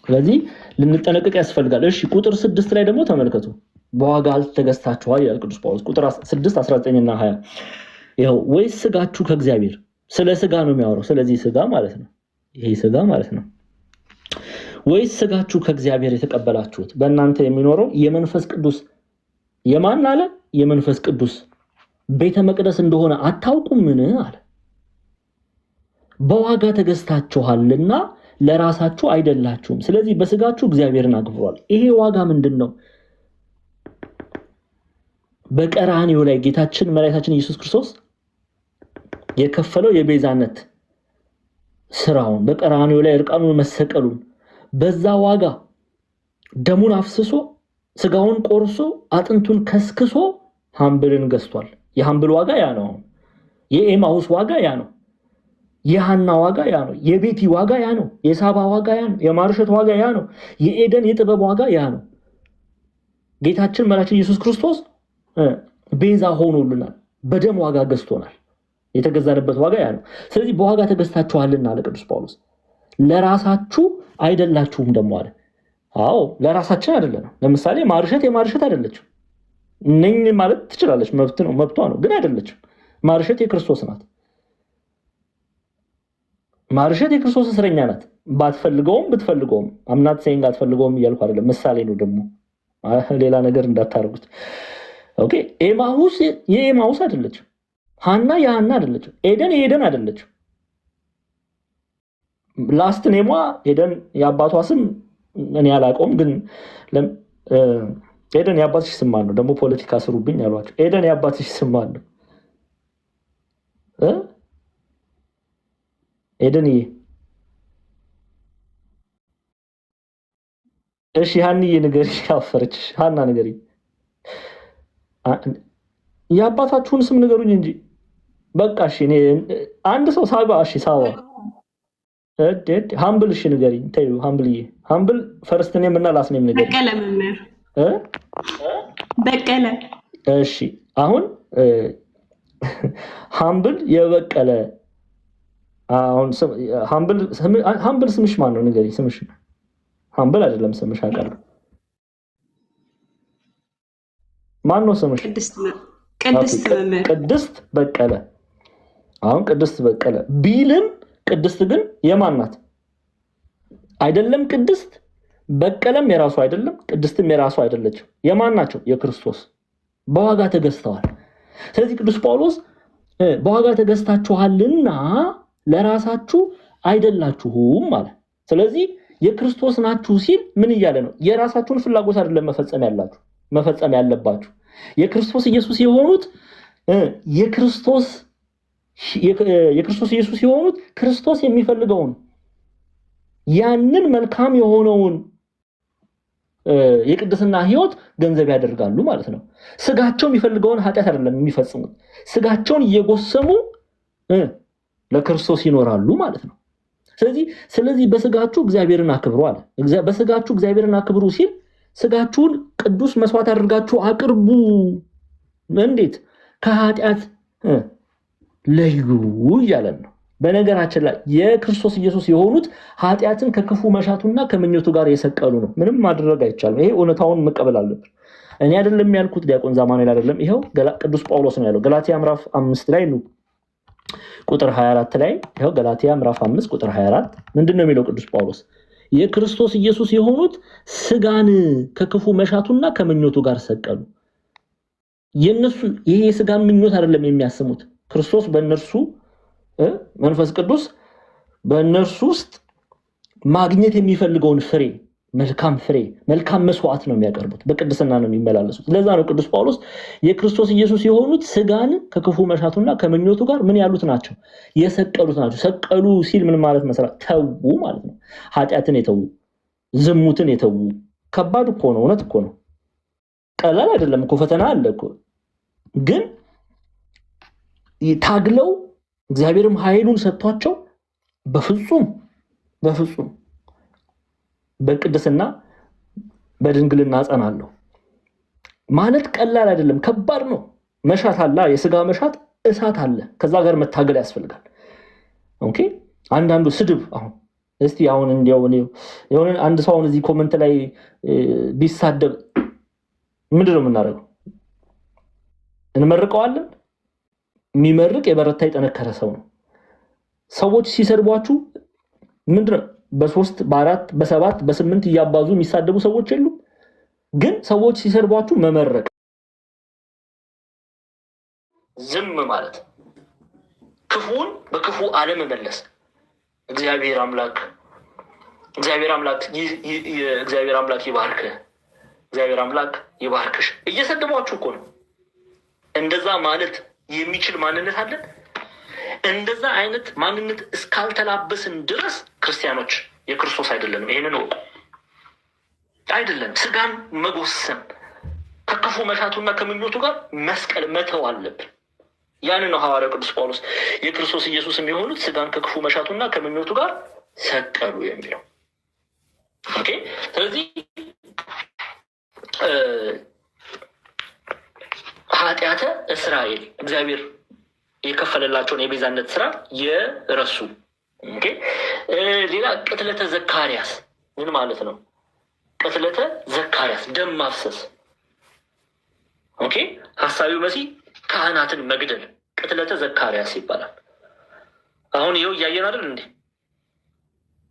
A: ስለዚህ ልንጠነቀቅ ያስፈልጋል። እሺ ቁጥር 6 ላይ ደግሞ ተመልከቱ። በዋጋ ተገዝታችኋል ይላል ቅዱስ ጳውሎስ። ቁጥር 6 19 እና 20 ይኸው ወይስ ስጋችሁ ከእግዚአብሔር፣ ስለ ስጋ ነው የሚያወራው። ስለዚህ ስጋ ማለት ነው፣ ይሄ ስጋ ማለት ነው። ወይስ ስጋችሁ ከእግዚአብሔር የተቀበላችሁት በእናንተ የሚኖረው የመንፈስ ቅዱስ የማን አለ? የመንፈስ ቅዱስ ቤተ መቅደስ እንደሆነ አታውቁምን አለ። በዋጋ ተገዝታችኋልና ለራሳችሁ አይደላችሁም። ስለዚህ በስጋችሁ እግዚአብሔርን አክብሯል። ይሄ ዋጋ ምንድን ነው? በቀራንዮ ላይ ጌታችን መድኃኒታችን ኢየሱስ ክርስቶስ የከፈለው የቤዛነት ስራውን፣ በቀራንዮ ላይ እርቃኑን መሰቀሉን፣ በዛ ዋጋ ደሙን አፍስሶ ስጋውን ቆርሶ አጥንቱን ከስክሶ ሐምብልን ገዝቷል። የሐምብል ዋጋ ያ ነው። የኤማሁስ ዋጋ ያ ነው። የሐና ዋጋ ያ ነው። የቤቲ ዋጋ ያ ነው። የሳባ ዋጋ ያ ነው። የማርሸት ዋጋ ያ ነው። የኤደን የጥበብ ዋጋ ያ ነው። ጌታችን መድኃኒታችን ኢየሱስ ክርስቶስ ቤዛ ሆኖልናል። በደም ዋጋ ገዝቶናል። የተገዛንበት ዋጋ ያ ነው። ስለዚህ በዋጋ ተገዝታችኋልና አለ ቅዱስ ጳውሎስ። ለራሳችሁ አይደላችሁም ደግሞ አለ። አዎ ለራሳችን አይደለም። ለምሳሌ ማርሸት የማርሸት አይደለችም። ነኝ ማለት ትችላለች፣ መብቷ ነው፣ ግን አይደለችም። ማርሸት የክርስቶስ ናት። ማርሸት የክርስቶስ እስረኛ ናት። ባትፈልገውም ብትፈልገውም አምናት saying አትፈልገውም እያልኩ አይደለም። ምሳሌ ነው ደግሞ ሌላ ነገር እንዳታርጉት። ኦኬ ኤማሁስ የኤማሁስ አይደለችም። ሐና የሐና አይደለችም። ኤደን የኤደን አይደለችም። ላስት ኔሟ ኤደን የአባቷ ስም እኔ አላውቀውም፣ ግን ኤደን የአባትሽ ስም ማን ነው? ደግሞ ፖለቲካ ስሩብኝ አሏቸው። ኤደን የአባትሽ ስም ማን ነው? ኤደን እሺ ሀኒዬ ንገሪ። አፈረች ሀና ንገሪ። የአባታችሁን ስም ንገሩኝ እንጂ በቃ እሺ። እኔ አንድ ሰው ሳባ እሺ ሳባ ሀምብል እሺ ንገሪኝ። ተይው ሀምብልዬ ሀምብል ፈርስት ኔም እና ላስት ኔም ንገሪኝ።
B: በቀለ መምህር በቀለ።
A: እሺ አሁን ሀምብል የበቀለ አሁን ሀምብል ስምሽ ማን ነው ንገሪኝ። ስምሽ ሀምብል አይደለም ስምሽ አውቃለሁ። ማን ነው ስምሽ? ቅድስት በቀለ። አሁን ቅድስት በቀለ ቢልም ቅድስት ግን የማን ናት? አይደለም ቅድስት በቀለም የራሱ አይደለም፣ ቅድስትም የራሱ አይደለችም። የማን ናቸው? የክርስቶስ በዋጋ ተገዝተዋል። ስለዚህ ቅዱስ ጳውሎስ በዋጋ ተገዝታችኋልና ለራሳችሁ አይደላችሁም ማለት። ስለዚህ የክርስቶስ ናችሁ ሲል ምን እያለ ነው? የራሳችሁን ፍላጎት አይደለም መፈጸም ያለባችሁ። የክርስቶስ ኢየሱስ የሆኑት የክርስቶስ ኢየሱስ የሆኑት ክርስቶስ የሚፈልገውን ያንን መልካም የሆነውን የቅድስና ህይወት ገንዘብ ያደርጋሉ ማለት ነው። ስጋቸው የሚፈልገውን ኃጢአት አይደለም የሚፈጽሙት፣ ስጋቸውን እየጎሰሙ ለክርስቶስ ይኖራሉ ማለት ነው። ስለዚህ በስጋችሁ እግዚአብሔርን አክብሩ አለ። በስጋችሁ እግዚአብሔርን አክብሩ ሲል ስጋችሁን ቅዱስ መስዋዕት አድርጋችሁ አቅርቡ። እንዴት? ከኃጢአት ለዩ እያለን ነው። በነገራችን ላይ የክርስቶስ ኢየሱስ የሆኑት ኃጢአትን ከክፉ መሻቱና ከምኞቱ ጋር የሰቀሉ ነው። ምንም ማድረግ አይቻልም። ይሄ እውነታውን መቀበል አለብን። እኔ አይደለም ያልኩት፣ ዲያቆን ዛማኑኤል አይደለም። ይሄው ቅዱስ ጳውሎስ ነው ያለው። ገላትያ ምዕራፍ 5 ላይ ነው ቁጥር 24 ላይ ይሄው ገላትያ ምዕራፍ 5 ቁጥር 24 ምንድነው የሚለው ቅዱስ ጳውሎስ? የክርስቶስ ኢየሱስ የሆኑት ስጋን ከክፉ መሻቱና ከምኞቱ ጋር ሰቀሉ። የነሱ ይሄ የስጋን ምኞት አይደለም የሚያስሙት። ክርስቶስ በእነርሱ መንፈስ ቅዱስ በእነርሱ ውስጥ ማግኘት የሚፈልገውን ፍሬ፣ መልካም መስዋዕት ነው የሚያቀርቡት። በቅድስና ነው የሚመላለሱት። ለዛ ነው ቅዱስ ጳውሎስ የክርስቶስ ኢየሱስ የሆኑት ስጋን ከክፉ መሻቱና ከምኞቱ ጋር ምን ያሉት ናቸው? የሰቀሉት ናቸው። ሰቀሉ ሲል ምን ማለት መሰለህ? ተዉ ማለት ነው። ኃጢአትን የተዉ፣ ዝሙትን የተዉ። ከባድ እኮ ነው። እውነት እኮ ነው። ቀላል አይደለም እኮ። ፈተና አለ እኮ። ግን ታግለው እግዚአብሔርም ኃይሉን ሰጥቷቸው በፍጹም በቅድስና በድንግልና ጸናለሁ ማለት ቀላል አይደለም። ከባድ ነው። መሻት አለ፣ የስጋ መሻት እሳት አለ። ከዛ ጋር መታገል ያስፈልጋል። ኦኬ። አንዳንዱ ስድብ አሁን እንዲያው የሆነ አንድ ሰው እዚህ ኮሜንት ላይ ቢሳደብ ምንድነው የምናደርገው? እንመርቀዋለን? የሚመርቅ የበረታ የጠነከረ ሰው ነው። ሰዎች ሲሰድቧችሁ ምንድነው በ3 በ4 በ7 በ8 እያባዙ የሚሳደቡ ሰዎች የሉ። ግን ሰዎች ሲሰድቧችሁ መመረቅ፣ ዝም ማለት፣ ክፉን በክፉ አለመመለስ። እግዚአብሔር አምላክ ይባርክ፣ እግዚአብሔር አምላክ ይባርክሽ እየሰደቧችሁ እኮ ነው። እንደዛ ማለት የሚችል ማንነት አለን። እንደዛ አይነት ማንነት እስካልተላበስን ድረስ ክርስቲያኖች የክርስቶስ አይደለንም። ይሄንን ነው አይደለም። ስጋን መጎሰም ከክፉ መሻቱና ከምኞቱ ጋር መስቀል መተው አለብን። ያንን ነው ሐዋርያው ቅዱስ ጳውሎስ የክርስቶስ ኢየሱስም የሆኑት ስጋን ከክፉ መሻቱና ከምኞቱ ጋር ሰቀሉ የሚለው። ኦኬ። ስለዚህ ኃጢአተ እስራኤል እግዚአብሔር የከፈለላቸውን የቤዛነት ስራ የረሱ። ኦኬ። ሌላ ቅትለተ ዘካርያስ ምን ማለት ነው? ቅትለተ ዘካርያስ ደም ማፍሰስ። ኦኬ። ሐሳቢው መሲህ ካህናትን መግደል ቅትለተ ዘካርያስ ይባላል። አሁን ይኸው እያየን አይደል እንዴ?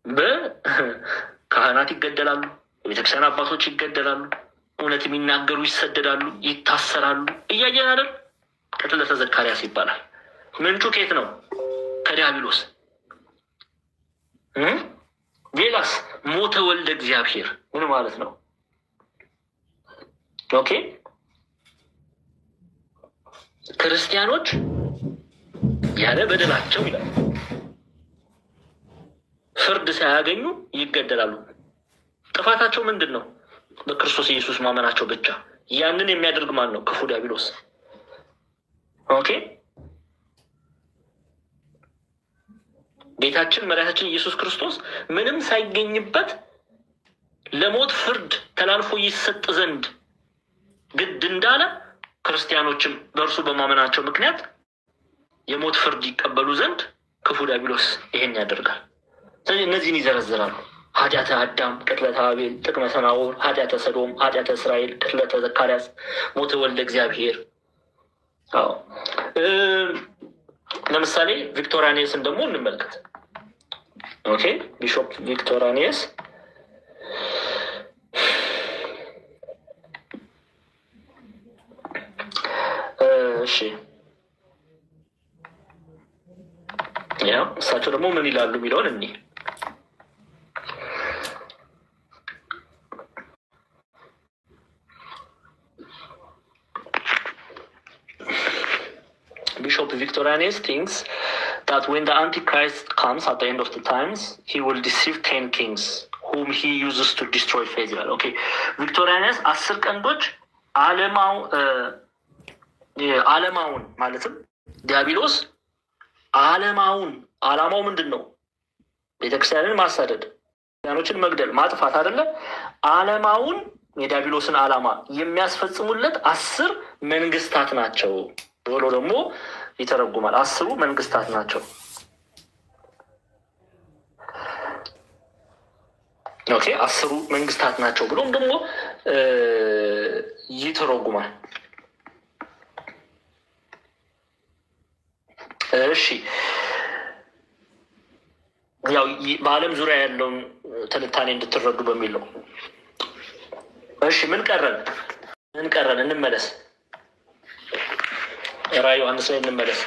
A: በካህናት ይገደላሉ፣ የቤተክርስቲያን አባቶች ይገደላሉ፣ እውነት የሚናገሩ ይሰደዳሉ፣ ይታሰራሉ። እያየን አይደል? ቅትለተ ዘካርያስ ይባላል። ምንጩ ከየት ነው? ከዲያብሎስ። ሌላስ ሞተ ወልደ እግዚአብሔር ምን ማለት ነው? ኦኬ። ክርስቲያኖች ያለ በደላቸው ይላል ፍርድ ሳያገኙ ይገደላሉ። ጥፋታቸው ምንድን ነው? በክርስቶስ ኢየሱስ ማመናቸው ብቻ። ያንን የሚያደርግ ማን ነው? ክፉ ዲያብሎስ። ኦኬ። ጌታችን መድኃኒታችን ኢየሱስ ክርስቶስ ምንም ሳይገኝበት ለሞት ፍርድ ተላልፎ ይሰጥ ዘንድ ግድ እንዳለ ክርስቲያኖችም በእርሱ በማመናቸው ምክንያት የሞት ፍርድ ይቀበሉ ዘንድ ክፉ ዲያብሎስ ይሄን ያደርጋል። ስለዚህ እነዚህን ይዘረዝራሉ። ኃጢአተ አዳም፣ ቅትለተ አቤል፣ ጥቅመ ሰናዖር፣ ኃጢአተ ሰዶም፣ ኃጢአተ እስራኤል፣ ቅትለተ ዘካርያስ፣ ሞተ ወልደ እግዚአብሔር። አዎ ለምሳሌ ቪክቶሪያኒየስን ደግሞ እንመልከት። ኦኬ ቢሾፕ ቪክቶሪያኒየስ እሺ ያው እሳቸው ደግሞ ምን ይላሉ የሚለውን እኔ Bishop Victorianus thinks that when the Antichrist comes at the end of the times, he will deceive 10 kings whom he uses to destroy Israel. Okay, Victorianus 10 ቀንዶች ዓለማውን ማለትም ዲያብሎስ ዓለማውን ዓላማው ምንድን ነው? ቤተክርስቲያንን ማሳደድ፣ ክርስቲያኖችን መግደል፣ ማጥፋት አይደለ? ዓለማውን የዲያብሎስን ዓላማ የሚያስፈጽሙለት 10 መንግስታት ናቸው ብሎ ደግሞ ይተረጉማል። 10 መንግስታት ናቸው። ኦኬ 10 መንግስታት ናቸው ብሎም ደግሞ ይተረጉማል። እሺ ያው በዓለም ዙሪያ ያለውን ትንታኔ እንድትረዱ በሚል ነው። እሺ ምን ቀረን? እንመለስ። ራዕየ ዮሐንስ ላይ እንመለስ።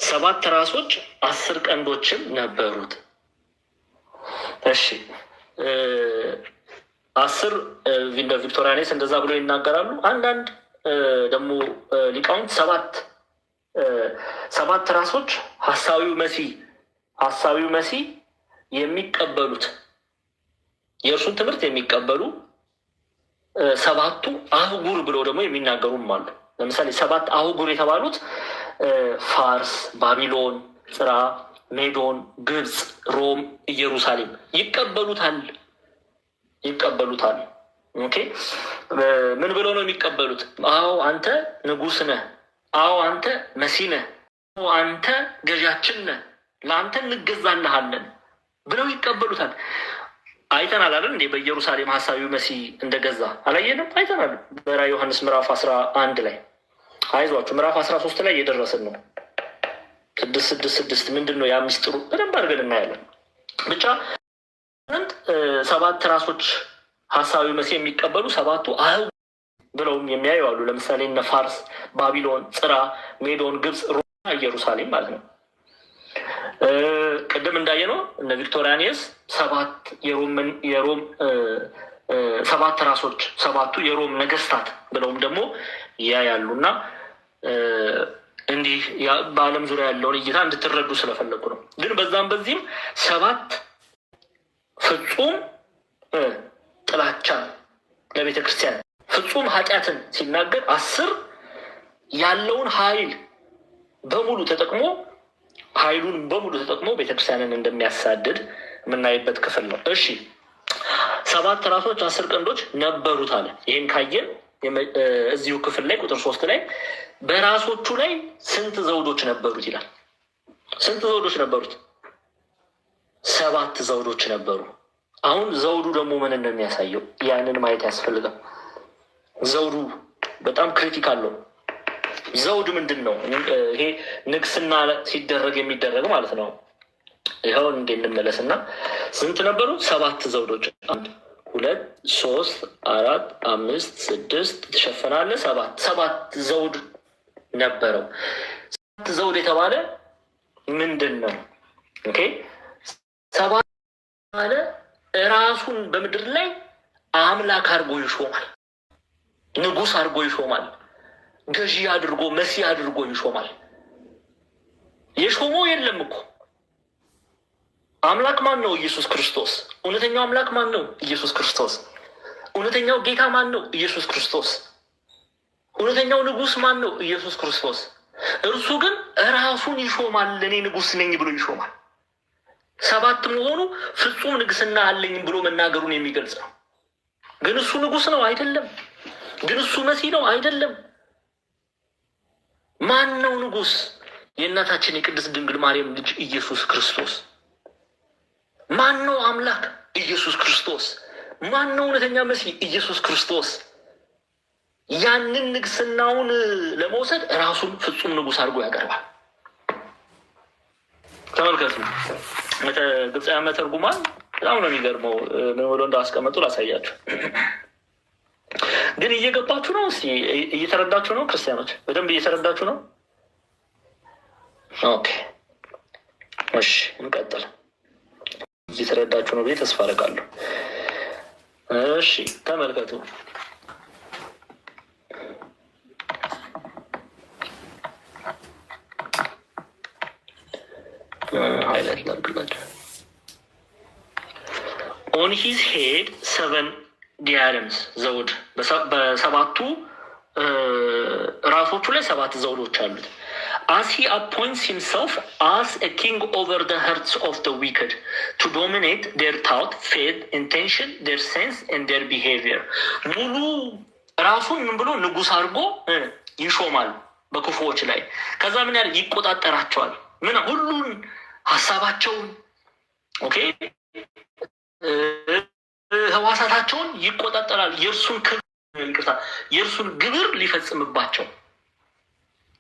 A: 7 ራሶች 10 ቀንዶችም ነበሩት። እሺ 10 ቪክቶሪያኒስ እንደዛ ብሎ ይናገራሉ። አንዳንድ ደግሞ ሊቃውንት 7 ራሶች ሐሳዊው መሲህ የሚቀበሉት የእርሱን ትምህርት የሚቀበሉ 7ቱ አህጉር ብለው ደግሞ የሚናገሩም አሉ። ለምሳሌ 7 አህጉር የተባሉት ፋርስ፣ ባቢሎን፣ ጽራ፣ ሜዶን፣ ግብፅ፣ ሮም፣ ኢየሩሳሌም ይቀበሉታል። ኦኬ ምን ብለው ነው የሚቀበሉት? አዎ አንተ ንጉስ ነህ፣ አዎ አንተ መሲህ ነህ፣ አዎ አንተ ገዣችን ነህ፣ ለአንተ እንገዛልሃለን ብለው ይቀበሉታል። አይተናል አይደል እንዴ? በኢየሩሳሌም ሐሳዊው መሲህ እንደገዛ አላየንም? አይተናል። በራዕየ ዮሐንስ ምዕራፍ 11 ላይ አይዟችሁ፣ ምዕራፍ 13 ላይ እየደረስን ነው። 6 ምንድን ነው ያ ሚስጥሩ? በደንብ አድርገን እናያለን። ብቻ 7 ራሶች ሐሳዊው መሲህ የሚቀበሉ 7ቱ አህጉር ብለውም የሚያዩ አሉ። ለምሳሌ እነ ፋርስ፣ ባቢሎን፣ ጽራ፣ ሜዶን፣ ግብፅ፣ ሮም፣ ኢየሩሳሌም ማለት ነው። ቅድም እንዳየነው እነ ቪክቶሪያኒስ 7 ራሶች 7ቱ የሮም ነገስታት ብለውም ደግሞ ያያሉና እንዲህ በዓለም ዙሪያ ያለውን እይታ እንድትረዱ ስለፈለጉ ነው። ግን በዛም በዚህም 7 ፍጹም ጥላቻ ለቤተ ክርስቲያን ፍጹም ኃጢአትን ሲናገር 10 ያለውን ኃይሉን በሙሉ ተጠቅሞ ቤተክርስቲያንን እንደሚያሳድድ የምናይበት ክፍል ነው። እሺ 7 ራሶች 10 ቀንዶች ነበሩት አለ። ይህን ካየን እዚሁ ክፍል ላይ ቁጥር 3 ላይ በራሶቹ ላይ ስንት ዘውዶች ነበሩት ይላል። ስንት ዘውዶች ነበሩት? 7 ዘውዶች ነበሩ። አሁን ዘውዱ ደግሞ ምን እንደሚያሳየው ያንን ማየት ያስፈልጋል። ዘውዱ በጣም ክሪቲካል ነው። ዘውድ ምንድን ነው? ይሄ ንግስና ሲደረግ የሚደረግ ማለት ነው። ይኸው እንዴ እንመለስና ስንት ነበሩ? 7 ዘውዶች 1 2 3 4 5 6 ትሸፈናለህ። 7 ዘውድ ነበረው። 7 ዘውድ የተባለ ምንድን ነው? ኦኬ 7 የተባለ ራሱን በምድር ላይ አምላክ አድርጎ ይሾማል፣ ንጉስ አድርጎ ይሾማል፣ ገዢ አድርጎ መሲህ አድርጎ ይሾማል። የሾመው የለም እኮ። አምላክ ማን ነው? ኢየሱስ ክርስቶስ። እውነተኛው አምላክ ማን ነው? ኢየሱስ ክርስቶስ። እውነተኛው ጌታ ማን ነው? ኢየሱስ ክርስቶስ። እውነተኛው ንጉሥ ማን ነው? ኢየሱስ ክርስቶስ። እርሱ ግን ራሱን ይሾማል። እኔ ንጉሥ ነኝ ብሎ ይሾማል። ሰባት መሆኑ ፍጹም ንግስና አለኝ ብሎ መናገሩን የሚገልጽ ነው። ግን እሱ ንጉሥ ነው አይደለም። ግን እሱ መሲህ ነው አይደለም። ማን ነው ንጉሥ? የእናታችን የቅድስት ድንግል ማርያም ልጅ ኢየሱስ ክርስቶስ። ማን ነው አምላክ? ኢየሱስ ክርስቶስ። ማን ነው እውነተኛ መሲህ? ኢየሱስ ክርስቶስ። ያንን ንግስናውን ለመውሰድ ራሱን ፍጹም ንጉሥ አድርጎ ያቀርባል። ተመልከቱ። ግብፃውያን መተርጉማን በጣም ነው የሚገርመው። ምን ብሎ እንዳስቀመጡ ላሳያችሁ። ግን እየገባችሁ ነው? እስኪ እየተረዳችሁ ነው? ክርስቲያኖች በደንብ እየተረዳችሁ ነው? ኦኬ፣ እሺ፣ እንቀጥል። እየተረዳችሁ ነው ብዬ ተስፋ አደርጋለሁ። እሺ፣ ተመልከቱ። ሃይላይት ላድርግላችሁ። ኦን ሂዝ ሄድ 7 ዲያደምስ ዘውድ፣ በሰባቱ ራሶቹ ላይ 7 ዘውዶች አሉት። as he appoints himself as a king over the hearts of the wicked to dominate their thought, faith, intention, their sense and their behavior. ሙሉ ራሱን ምን ብሎ ንጉሥ አድርጎ ይሾማል በክፉዎች ላይ። ከዛ ምን ያህል ይቆጣጠራቸዋል። ምን ሁሉን ሀሳባቸውን፣ ኦኬ፣ ህዋሳታቸውን ይቆጣጠራል። የእርሱን ግብር ሊፈጽምባቸው።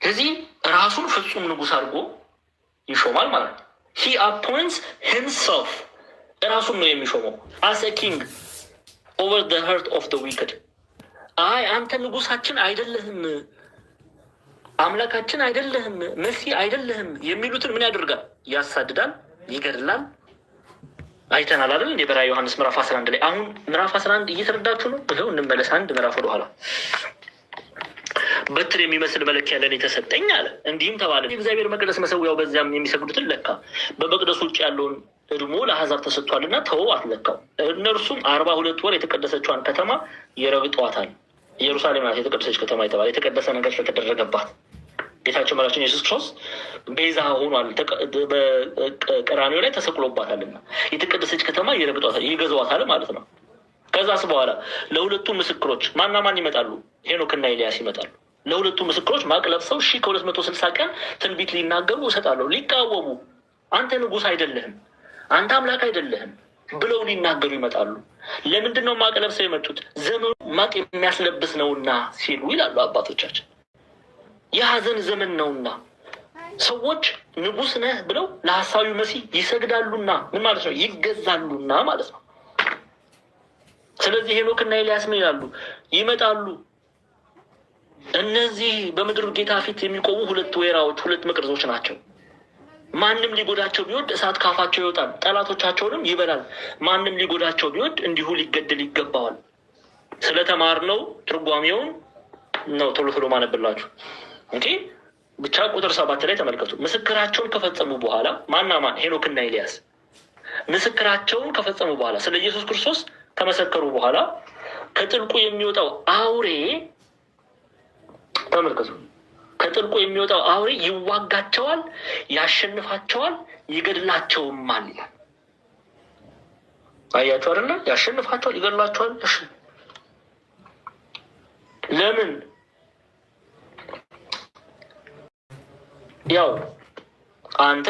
A: ከዚህ ራሱን ፍጹም ንጉሥ አድርጎ ይሾማል ማለት ነው። he appoints himself፣ ራሱን ነው የሚሾመው። as a king over the heart of the wicked። አይ አንተ ንጉሳችን አይደለህም፣ አምላካችን አይደለህም፣ መሲህ አይደለህም የሚሉትን ምን ያደርጋል? ያሳድዳል፣ ይገድላል። አይተናል አይደል? እንደ በራዕየ ዮሐንስ ምዕራፍ 11 ላይ። አሁን ምዕራፍ 11 እየተረዳችሁ ነው? ብለው እንመለስ አንድ ምዕራፍ ወደኋላ። በትር የሚመስል መለኪያ ለእኔ ተሰጠኝ አለ። እንዲህም ተባለ፣ የእግዚአብሔር መቅደስ መሰዊያው በዚያም የሚሰግዱትን ለካ፣ በመቅደሱ ውጭ ያለውን እድሞ ለአሕዛብ ተሰጥቷልና ተወው አትለካው። እነርሱም 42 ወር የተቀደሰችዋን ከተማ ይረግጧታል። ኢየሩሳሌም ናት የተቀደሰች ከተማ የተባለ የተቀደሰ ነገር ስለተደረገባት ጌታችን መድኃኒታችን ኢየሱስ ክርስቶስ ቤዛ ሆኗል። በቀራንዮ ላይ ተሰቅሎባታልና የተቀደሰች ከተማ ይረግጧታል፣ ይገዛዋታል ማለት ነው። ከዛስ በኋላ ለሁለቱ ምስክሮች ማና ማን ይመጣሉ? ሄኖክና ኤልያስ ይመጣሉ። ለሁለቱ ምስክሮች ማቅ ለብሰው 1260 ቀን ትንቢት ሊናገሩ እሰጣለሁ። ሊቃወሙ አንተ ንጉሥ አይደለህም፣ አንተ አምላክ አይደለህም ብለው ሊናገሩ ይመጣሉ። ለምንድን ነው ማቅ ለብሰው የመጡት? ዘመኑ ማቅ የሚያስለብስ ነውና ሲሉ ይላሉ አባቶቻችን። የሀዘን ዘመን ነውና ሰዎች ንጉሥ ነህ ብለው ለሐሳዊ መሲህ ይሰግዳሉና ምን ማለት ነው? ይገዛሉና ማለት ነው። ስለዚህ ሄኖክና ኤልያስ ምን ይላሉ? ይመጣሉ። እነዚህ በምድር ጌታ ፊት የሚቆሙ 2 ወይራዎች፣ 2 መቅረዞች ናቸው። ማንም ሊጎዳቸው ቢወድ እሳት ካፋቸው ይወጣል፣ ጠላቶቻቸውንም ይበላል። ማንም ሊጎዳቸው ቢወድ እንዲሁ ሊገደል ይገባዋል። ስለተማርነው ትርጓሜውን ነው ቶሎ ማነብላችሁ። ኦኬ፣ ብቻ ቁጥር 7 ላይ ተመልከቱ። ምስክራቸውን ከፈጸሙ በኋላ ማና ማን? ሄኖክና ኤልያስ ምስክራቸውን ከፈጸሙ በኋላ ስለ ኢየሱስ ክርስቶስ ከመሰከሩ በኋላ ከጥልቁ የሚወጣው አውሬ ተመልከቱ። ከጥልቁ የሚወጣው አውሬ ይዋጋቸዋል፣ ያሸንፋቸዋል፣ ይገድላቸውማል ይላል። አያችሁ አይደለ? ያሸንፋቸዋል፣ ይገድላቸዋል። እሺ ለምን? ያው አንተ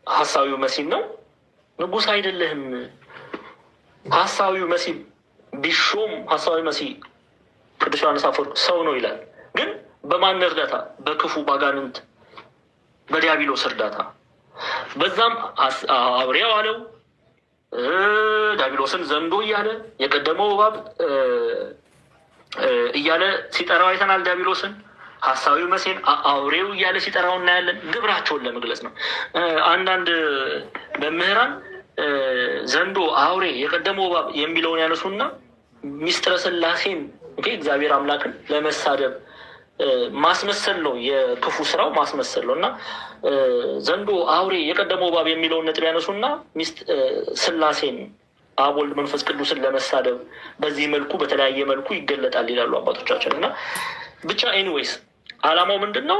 A: ሐሳዊው መሲህ ነው፣ ንጉሥ አይደለህም። ሐሳዊው መሲህ ቢሾም ሐሳዊ መሲህ ቅዱስ ዮሐንስ አፈወርቅ ሰው ነው ይላል። ግን በማን እርዳታ? በክፉ ባጋንንት በዲያብሎስ እርዳታ። በዛም አውሬው አለው ዲያብሎስን ዘንዶ እያለ የቀደመው እባብ እያለ ሲጠራው አይተናል። ዲያብሎስን ሐሳዊው መሲህን አውሬው እያለ ሲጠራው እናያለን። ግብራቸውን ለመግለጽ ነው። አንዳንድ መምህራን ዘንዶ፣ አውሬ፣ የቀደመው እባብ የሚለውን ያነሱና ሚስጥረ ሥላሴን እግዚአብሔር አምላክን ለመሳደብ ማስመሰል ነው። የክፉ ስራው ማስመሰል ነው። እና ዘንዶ፣ አውሬ፣ የቀደመው እባብ የሚለውን ነጥብ ያነሱና ሥላሴን አብ ወልድ መንፈስ ቅዱስን ለመሳደብ በዚህ መልኩ በተለያየ መልኩ ይገለጣል ይላሉ አባቶቻችን። እና ብቻ ኤኒዌይስ አላማው ምንድን ነው?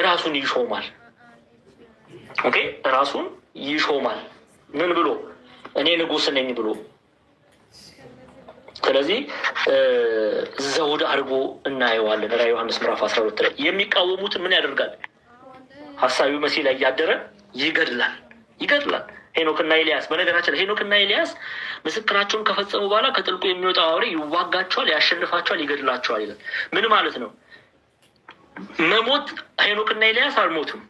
A: ራሱን ይሾማል። ኦኬ ራሱን ይሾማል። ምን ብሎ? እኔ ንጉስ ነኝ ብሎ። ስለዚህ ዘውድ አድርጎ እናየዋለን። ራዕየ ዮሐንስ ምዕራፍ 12 ላይ የሚቃወሙትን ምን ያደርጋል? ሐሳዊ መሲህ ላይ እያደረ ይገድላል። ሄኖክና ኤልያስ፣ በነገራችን ሄኖክና ኤልያስ ምስክራቸውን ከፈጸሙ በኋላ ከጥልቁ የሚወጣው አውሬ ይዋጋቸዋል፣ ያሸንፋቸዋል፣ ይገድላቸዋል ይላል። ምን ማለት ነው? መሞት ሄኖክና ኤልያስ አልሞቱም።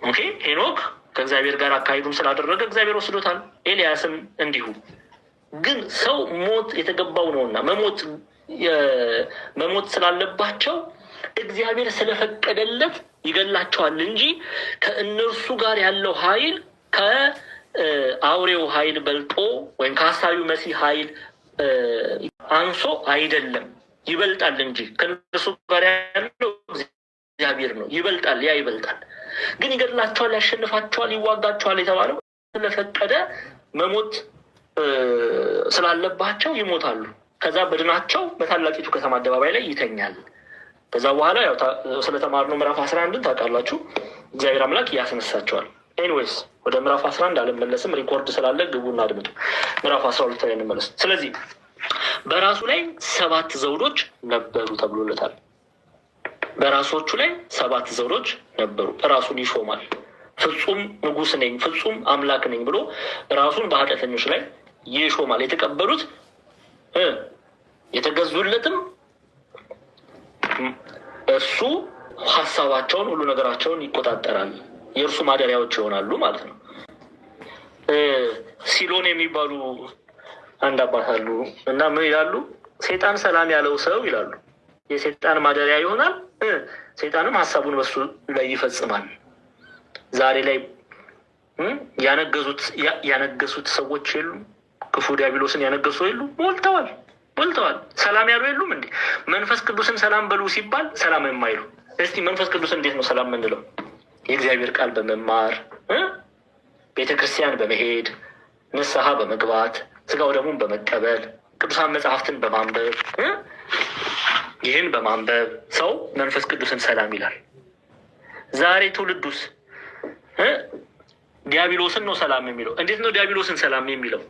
A: ኦኬ ሄኖክ ከእግዚአብሔር ጋር አካሄዱም ስላደረገ እግዚአብሔር ወስዶታል። ኤልያስም እንዲሁ። ግን ሰው ሞት የተገባው ነውና መሞት ስላለባቸው እግዚአብሔር ስለፈቀደለት ይገላቸዋል እንጂ ከእነርሱ ጋር ያለው ኃይል ከአውሬው ኃይል በልጦ ወይም ከሐሳዊው መሲህ ኃይል አንሶ አይደለም፣ ይበልጣል እንጂ ከእነርሱ ጋር ያለው እግዚአብሔር ነው። ይበልጣል፣ ያ ይበልጣል። ግን ይገድላቸዋል፣ ያሸንፋቸዋል፣ ይዋጋቸዋል የተባለው ስለፈቀደ መሞት ስላለባቸው ይሞታሉ። ከዛ በድናቸው በታላቂቱ ከተማ አደባባይ ላይ ይተኛል። ከዛ በኋላ ያው ስለተማርነው ምዕራፍ 11 ታውቃላችሁ፣ እግዚአብሔር አምላክ ያስነሳቸዋል። ኤኒዌይስ ወደ ምዕራፍ 11 አልመለስም፣ ሪኮርድ ስላለ ግቡና አድምጡ። ምዕራፍ 12 ላይ እንመለስ። ስለዚህ በራሱ ላይ 7 ዘውዶች ነበሩ ተብሎለታል። በራሶቹ ላይ 7 ዘውዶች ነበሩ። ራሱን ይሾማል። ፍጹም ንጉስ ነኝ፣ ፍጹም አምላክ ነኝ ብሎ ራሱን በኃጢአተኞች ላይ ይሾማል። የተቀበሉት የተገዙለትም እሱ ሀሳባቸውን ሁሉ ነገራቸውን ይቆጣጠራል። የእርሱ ማደሪያዎች ይሆናሉ ማለት ነው። ሲሎን የሚባሉ አንድ አባት አሉ እና ምን ይላሉ? ሰይጣን ሰላም ያለው ሰው ይላሉ የሰይጣን ማደሪያ ይሆናል፣ ሰይጣንም ሀሳቡን በሱ ላይ ይፈጽማል። ዛሬ ላይ ያነገሱት ሰዎች የሉ? ክፉ ዲያብሎስን ያነገሱ የሉ? ሞልተዋል። ሰላም ያሉ የሉም እንዴ? መንፈስ ቅዱስን ሰላም በሉ ሲባል ሰላም የማይሉ። እስቲ መንፈስ ቅዱስ እንዴት ነው ሰላም የምንለው? የእግዚአብሔር ቃል በመማር ቤተክርስቲያን በመሄድ ንስሐ በመግባት ስጋው ደሙን በመቀበል ቅዱሳን መጽሐፍትን በማንበብ ይህን በማንበብ ሰው መንፈስ ቅዱስን ሰላም ይላል። ዛሬ ትውልዱስ ዲያብሎስን ነው ሰላም የሚለው። እንዴት ነው ዲያብሎስን ሰላም የሚለው?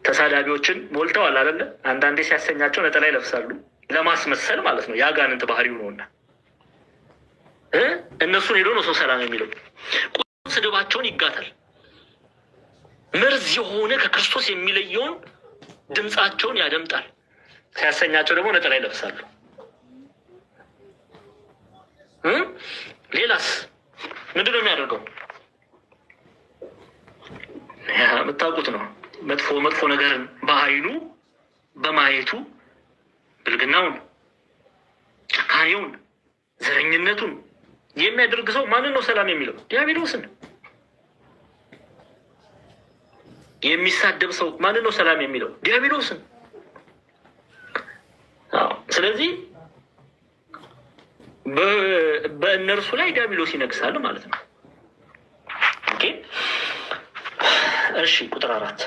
A: ተሳዳቢዎችን ሞልተዋል አይደለ? አንዳንዴ ሲያሰኛቸው ነጠላ ይለብሳሉ ለማስመሰል ማለት ነው። የአጋንንት ባህሪው ነውና እነሱን ሄዶ ነው ሰው ሰላም የሚለው። ስድባቸውን ይጋታል። መርዝ የሆነ ከክርስቶስ የሚለየውን ድምፃቸውን ያደምጣል። ሲያሰኛቸው ደግሞ ነጠላ ይለብሳሉ። ሌላስ ምንድን ነው የሚያደርገው? የምታውቁት ነው። መጥፎ ነገርን በአይኑ በማየቱ ብልግናውን፣ ጭካኔውን፣ ዘረኝነቱን የሚያደርግ ሰው ማንን ነው ሰላም የሚለው? ዲያብሎስን። የሚሳደብ ሰው ማንን ነው ሰላም የሚለው? ዲያብሎስን። ስለዚህ በእነርሱ ላይ ዲያብሎስ ይነግሳል ማለት ነው። ኦኬ እሺ፣ ቁጥር 4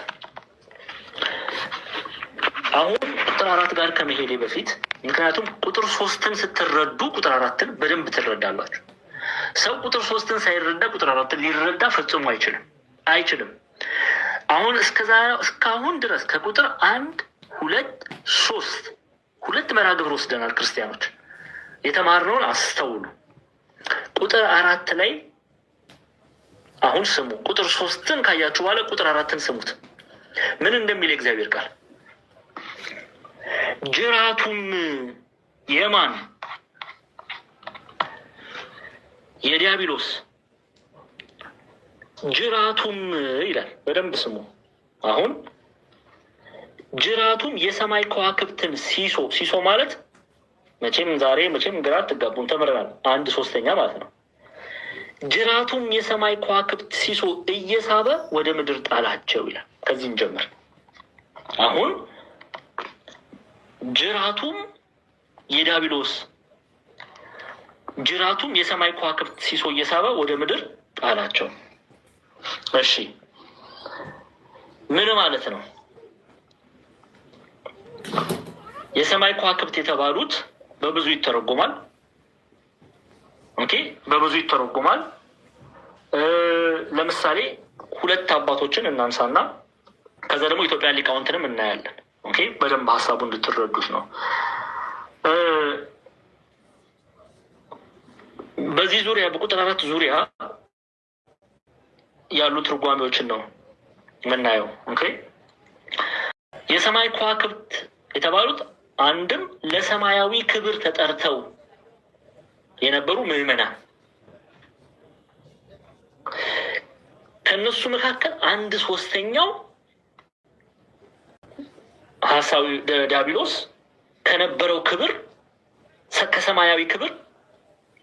A: አሁን ቁጥር 4 ጋር ከመሄዴ በፊት ምክንያቱም ቁጥር 3ን ስትረዱ ቁጥር 4ን በደንብ ትረዳላችሁ። ሰው ቁጥር 3ን ሳይረዳ ቁጥር 4ን ሊረዳ ፈጽሞ አይችልም። አሁን እስካሁን ድረስ ከቁጥር 1 2 3 ሁለት መርሃ ግብር ወስደናል። ክርስቲያኖች የተማርነውን አስተውሉ። ቁጥር 4 ላይ አሁን ስሙ። ቁጥር 3ን ካያችሁ በኋላ ቁጥር 4ን ስሙት ምን እንደሚል እግዚአብሔር ቃል። ጅራቱም የማን? የዲያብሎስ ጅራቱም ይላል። በደንብ ስሙ። አሁን ጅራቱም የሰማይ ከዋክብትን ሲሶ ማለት መቼም ግራ አትጋቡም፣ ተምረናል። 1/3 ማለት ነው። ጅራቱም የሰማይ ከዋክብት ሲሶ እየሳበ ወደ ምድር ጣላቸው ይላል። ከዚህም ጀምር። አሁን ጅራቱም የዲያብሎስ ጅራቱም የሰማይ ከዋክብት ሲሶ እየሳበ ወደ ምድር ጣላቸው። እሺ ምን ማለት ነው? የሰማይ ከዋክብት የተባሉት በብዙ ይተረጎማል። ኦኬ፣ በብዙ ይተረጎማል። ለምሳሌ ሁለት አባቶችን እናንሳና ከዛ ደግሞ ኢትዮጵያ ሊቃውንትንም እናያለን። ኦኬ፣ በደንብ ሀሳቡ እንድትረዱት ነው። በዚህ ዙሪያ በቁጥር 4 ዙሪያ ያሉ ትርጓሜዎችን ነው የምናየው። ኦኬ፣ የሰማይ ከዋክብት የተባሉት አንድም ለሰማያዊ ክብር ተጠርተው የነበሩ ምዕመናን፣ ከነሱ መካከል 1/3 ሐሳዊ ዲያብሎስ ከነበረው ክብር ከሰማያዊ ክብር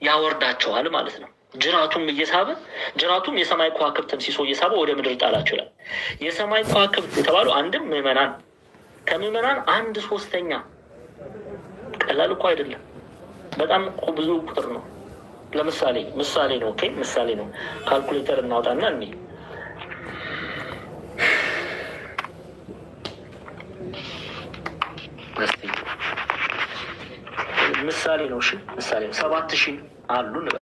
A: ያወርዳቸዋል ማለት ነው። ጅራቱም የሰማይ ከዋክብትን ሲሶ እየሳበ ወደ ምድር ጣላቸው ይላል። የሰማይ ከዋክብት የተባሉ አንድም ምዕመናን፣ ከምዕመናን 1/3 ቀላል እኮ አይደለም። በጣም ብዙ ቁጥር ነው። ለምሳሌ ምሳሌ ነው። ኦኬ፣ ምሳሌ ነው። ካልኩሌተር እናውጣና እኔ ምሳሌ ነው። እሺ፣ ምሳሌ ነው። 7000 አሉ እንበል።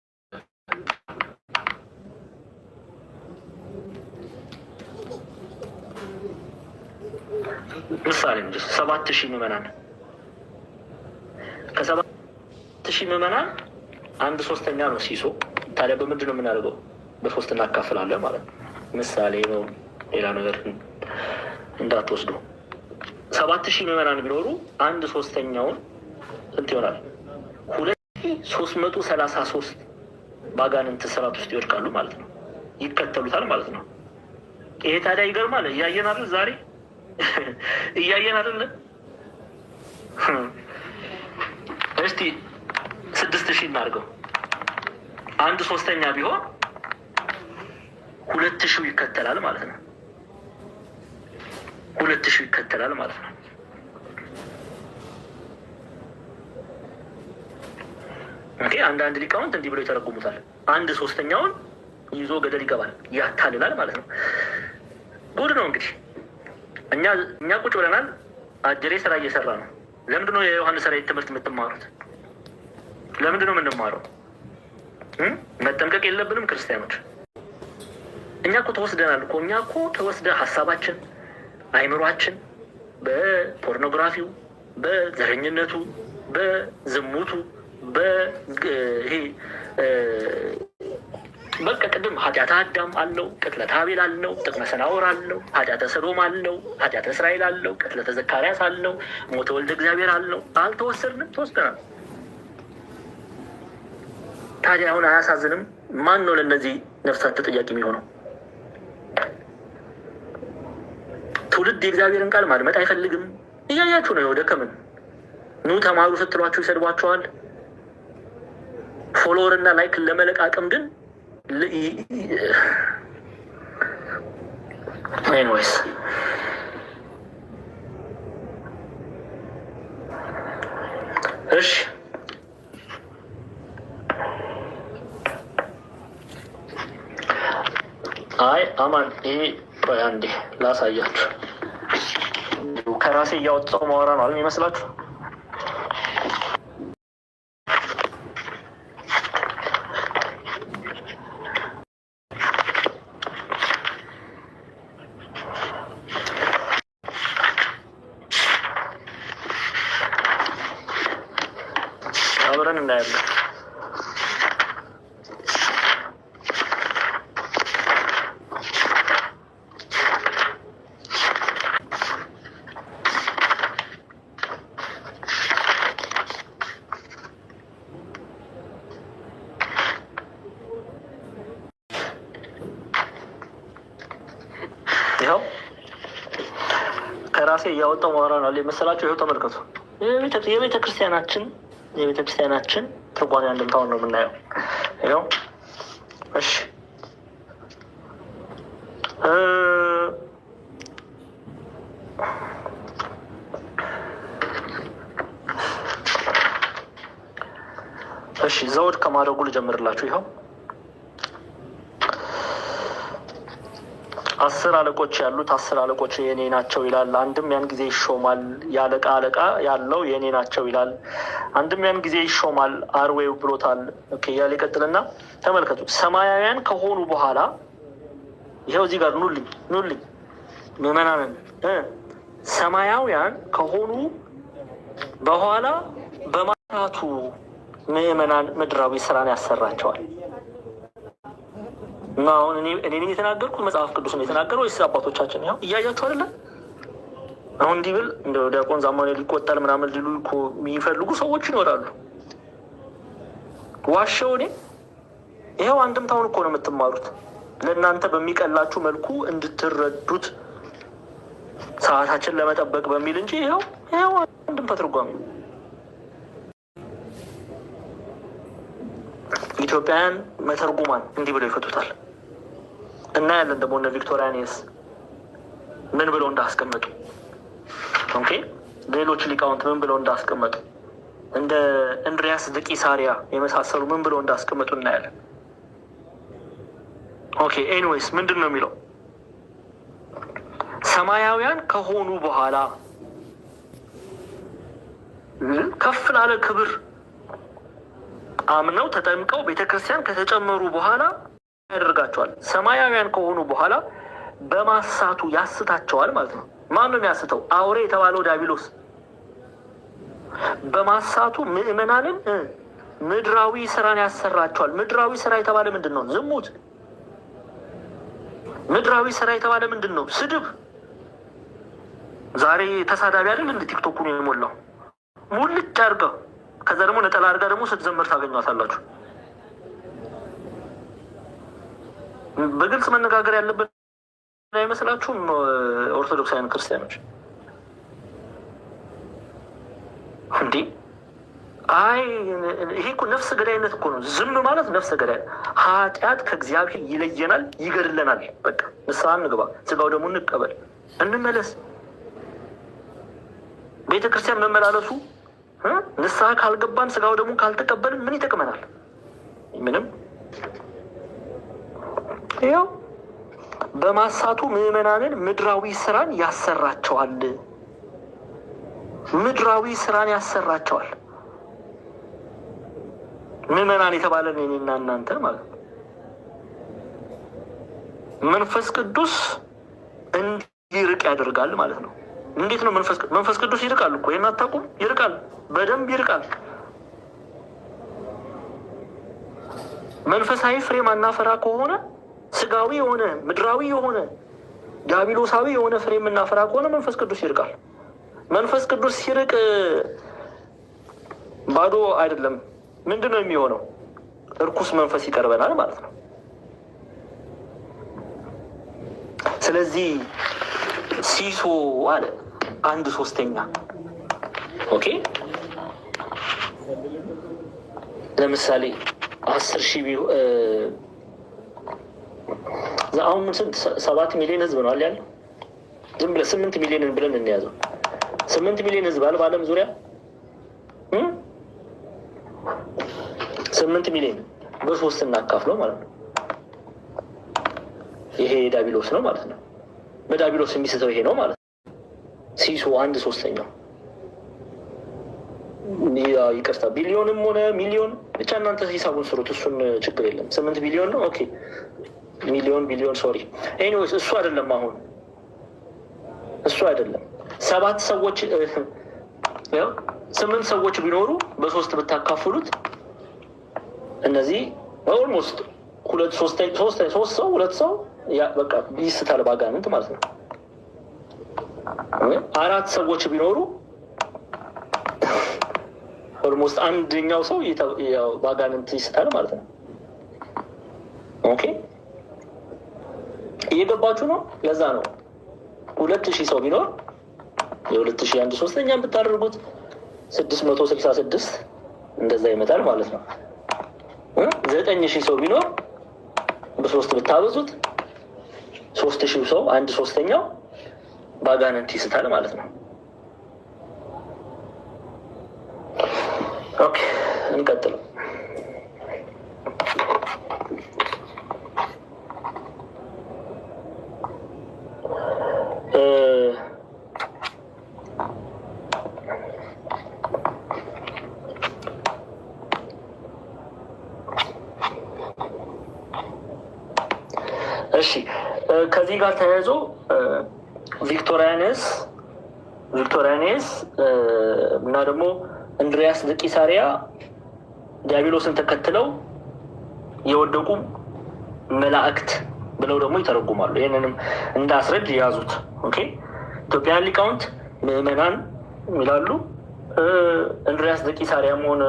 A: ምሳሌ ነው። 7000 ምዕመናን፣ ከ7000 ምዕመናን 1/3 ነው ሲሶ። ታዲያ በምንድን ነው የምናደርገው? በ3 እናካፍላለን ማለት ነው። ምሳሌ ነው፣ ሌላ ነገር እንዳትወስዱ። 7000 ምዕመናን ቢኖሩ 1/3 ስንት ይሆናል? 2333 በአጋንንት ስርዓት ውስጥ ይወድቃሉ ማለት ነው። ይከተሉታል ማለት ነው። ይሄ ታዲያ ይገርማል። እያየን አይደል? ዛሬ እያየን አይደል? እስቲ 6000 እናድርገው። 1/3 ቢሆን 2000 ይከተላል ማለት ነው። 2000 ይከተላል ማለት ነው። ኦኬ፣ አንዳንድ ሊቃውንት እንዲህ ብለው ይተረጉሙታል። 1/3 ይዞ ገደል ይገባል፣ ያታልላል ማለት ነው። ጉድ ነው እንግዲህ። እኛ ቁጭ ብለናል። አጀሬ ስራ እየሰራ ነው። ለምንድን ነው የዮሐንስ ራዕይ ትምህርት የምትማሩት? ለምንድን ነው የምንማረው? መጠንቀቅ የለብንም ክርስቲያኖች? እኛ እኮ ተወስደናል እኮ። እኛ እኮ ተወስደ ሀሳባችን፣ አይምሯችን በፖርኖግራፊው፣ በዘረኝነቱ፣ በዝሙቱ፣ ይሄ በቃ ቅድም ኃጢአተ አዳም አለው፣ ቅጥለተ አቤል አለው፣ ጥቅመ ሰናዖር አለው፣ ኃጢአተ ሰዶም አለው፣ ኃጢአተ እስራኤል አለው፣ ቅጥለተ ዘካርያስ አለው፣ ሞተ ወልደ እግዚአብሔር አለው። አልተወሰድንም? ተወስደናል። ታዲያ አሁን አያሳዝንም? ማን ነው ለእነዚህ ነፍሳት ተጠያቂ የሚሆነው? ትውልድ የእግዚአብሔርን ቃል ማድመጥ አይፈልግም። እያያችሁ ነው። ደከምን። ኑ ተማሩ ስትሏችሁ ይሰድቧቸዋል። ፎሎወር እና ላይክን ለመለቃቀም ግን ኤኒዌይስ እሺ፣ አይ አማን፣ ይሄ አንዴ ላሳያችሁ። ከራሴ እያወጣሁ ማወራ ነው አለ ይመስላችሁ? አብረን እናያለን። ይኸው ከራሴ እያወጣሁ ማውራ ነው የመሰላችሁ። ይኸው ተመልከቱ። የቤተክርስቲያናችን ትርጓሜ አንድምታውን ነው የምናየው። ይኸው እሺ፣ እሺ፣ ዘውድ ከማድረጉ ልጀምርላችሁ። ይኸው 10 አለቆች ያሉት 10 አለቆች የኔ ናቸው ይላል። አንድም ያን ጊዜ ይሾማል። የአለቃ አለቃ ያለው የኔ ናቸው ይላል። አንድም ያን ጊዜ ይሾማል። አርዌው ብሎታል። ኦኬ ያለ ይቀጥልና ተመልከቱ። ሰማያውያን ከሆኑ በኋላ ይሄው እዚህ ጋር ኑልኝ ምዕመናንን ሰማያውያን ከሆኑ በኋላ በማራቱ ምዕመናን ምድራዊ ስራን ያሰራቸዋል። እና አሁን እኔ የተናገርኩት መጽሐፍ ቅዱስ ነው የተናገረው ወይስ አባቶቻችን? ያው እያያችሁ አይደለ? አሁን እንዲህ ብል እንደ ዲያቆን ዛማኔ ሊቆጠል ምናምን ሊሉ እኮ የሚፈልጉ ሰዎች ይኖራሉ። ዋሸው እኔ ይኸው አንድምታውን እኮ ነው የምትማሩት። ለእናንተ በሚቀላችሁ መልኩ እንድትረዱት ሰዓታችን ለመጠበቅ በሚል እንጂ ይኸው አንድምታ ትርጓሜ ኢትዮጵያውያን መተርጉማን እንዲህ ብለው ይፈቱታል። እና ያለን ደግሞ እነ ቪክቶሪያኒስ ምን ብለው እንዳስቀመጡ፣ ኦኬ ሌሎች ሊቃውንት ምን ብለው እንዳስቀመጡ፣ እንደ እንድሪያስ ዘቂሳሪያ የመሳሰሉ ምን ብለው እንዳስቀመጡ እናያለን። ኦኬ ኤኒዌይስ ምንድን ነው የሚለው? ሰማያውያን ከሆኑ በኋላ ከፍ ላለ ክብር አምነው ተጠምቀው ቤተክርስቲያን ከተጨመሩ በኋላ ያደርጋቸዋል። ሰማያውያን ከሆኑ በኋላ በማሳቱ ያስታቸዋል ማለት ነው። ማን ነው የሚያስተው? አውሬ የተባለው ዲያብሎስ በማሳቱ ምዕመናንን ምድራዊ ስራን ያሰራቸዋል። ምድራዊ ስራ የተባለ ምንድን ነው? ዝሙት። ምድራዊ ስራ የተባለ ምንድን ነው? ስድብ። ዛሬ ተሳዳቢ አይደል እንደ ቲክቶኩን የሞላው ሙልጭ አድርገው ከዛ ደግሞ ነጠላ አድርጋ ደግሞ ስትዘምር ታገኟታላችሁ። በግልጽ መነጋገር ያለብን አይመስላችሁም? ኦርቶዶክሳውያን ክርስቲያኖች እንዴ! አይ ይሄ እኮ ነፍስ ገዳይነት እኮ ነው። ዝም ማለት ነፍስ ገዳይ። ኃጢአት ከእግዚአብሔር ይለየናል፣ ይገድለናል። በቃ ንስሐ እንግባ፣ ስጋው ደግሞ እንቀበል፣ እንመለስ። ቤተክርስቲያን መመላለሱ ንስሐ ካልገባን ስጋው ደግሞ ካልተቀበልን ምን ይጠቅመናል? ምንም። ይኸው በማሳቱ ምዕመናንን ምድራዊ ስራን ያሰራቸዋል። ምድራዊ ስራን ያሰራቸዋል። ምዕመናን የተባለን እኔና እናንተ ማለት ነው። መንፈስ ቅዱስ እንዲርቅ ያደርጋል ማለት ነው። እንዴት ነው መንፈስ ቅዱስ ይርቃል እኮ ይሄን አታውቁም? ይርቃል፣ በደንብ ይርቃል። መንፈሳዊ ፍሬ ማናፈራ ከሆነ ስጋዊ የሆነ ምድራዊ የሆነ ዲያብሎሳዊ የሆነ ፍሬ የምናፈራ ከሆነ መንፈስ ቅዱስ ይርቃል። መንፈስ ቅዱስ ሲርቅ ባዶ አይደለም። ምንድን ነው የሚሆነው? እርኩስ መንፈስ ይቀርበናል ማለት ነው። ስለዚህ ሲሶ አለ 1/3 ኦኬ። ለምሳሌ 10,000 አሁን ስንት 7 ሚሊዮን ህዝብ ነው ያለው። ዝም ብለህ 8 ሚሊዮንን ብለን እንያዘው። 8 ሚሊዮን ህዝብ አለ በዓለም ዙሪያ 8 ሚሊዮን በ3 እናካፍለው ማለት ነው። ይሄ ዲያብሎስ ነው ማለት ነው። በዲያብሎስ የሚስተው ይሄ ነው ማለት ነው። ሲሶ 1/3 ይቅርታ፣ ቢሊዮንም ሆነ ሚሊዮን ብቻ እናንተ ሂሳቡን ስሩት። እሱን ችግር የለም። 8 ቢሊዮን ነው። ኦኬ ቢሊዮን ሶሪ። ኤኒዌይስ እሱ አይደለም። አሁን እሱ አይደለም። 7 ሰዎች 8 ሰዎች ቢኖሩ በ3 ብታካፍሉት እነዚህ ኦልሞስት 2 ሰው በቃ ይስታል ባጋንንት ማለት ነው። 4 ሰዎች ቢኖሩ ኦልሞስት አንደኛው ሰው ባጋንንት ይስታል ማለት ነው። ኦኬ እየገባችሁ ነው? ለዛ ነው 2000 ሰው ቢኖር የ2000 1/3 ብታደርጉት 666 እንደዛ ይመጣል ማለት ነው። 9000 ሰው ቢኖር በ3 ብታበዙት 3000 ሰው 1/3 ባጋንንት ይስታል ማለት ነው። ኦኬ እንቀጥል። እሺ ከዚህ ጋር ተያይዞ ቪክቶሪያኔስ እና ደግሞ እንድሪያስ ዘቂሳሪያ ዲያብሎስን ተከትለው የወደቁ መላእክት ብለው ደግሞ ይተረጉማሉ። ይህንንም እንዳስረድ የያዙት ኦኬ። ኢትዮጵያን ሊቃውንት ምዕመናን ይላሉ እንድሪያስ ዘቂሳሪያም ሆነ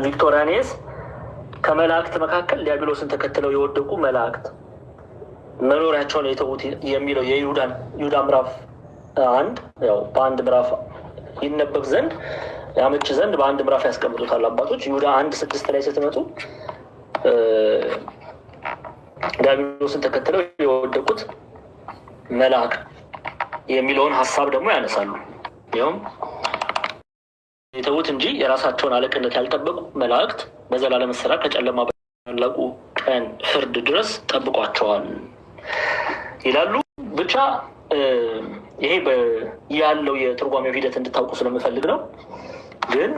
A: ቪክቶሪያኔስ ከመላእክት መካከል ዲያብሎስን ተከትለው የወደቁ መላእክት መኖሪያቸውን የተዉት የሚለው የይሁዳ ምዕራፍ 1 ያው በአንድ ምዕራፍ ይነበብ ዘንድ ያመች ዘንድ በአንድ ምዕራፍ ያስቀምጡታል አባቶች። ይሁዳ 1:6 ላይ ስትመጡ ዲያብሎስን ተከትለው የወደቁት መላእክት የሚለውን ሀሳብ ደግሞ ያነሳሉ። ይኸውም የተዉት እንጂ የራሳቸውን አለቅነት ያልጠበቁ መላእክት በዘላለም እስራት ከጨለማ በታላቁ ቀን ፍርድ ድረስ ጠብቋቸዋል ይላሉ። ብቻ ይሄ ያለው የትርጓሜ ሂደት እንድታውቁ ስለምፈልግ ነው። ግን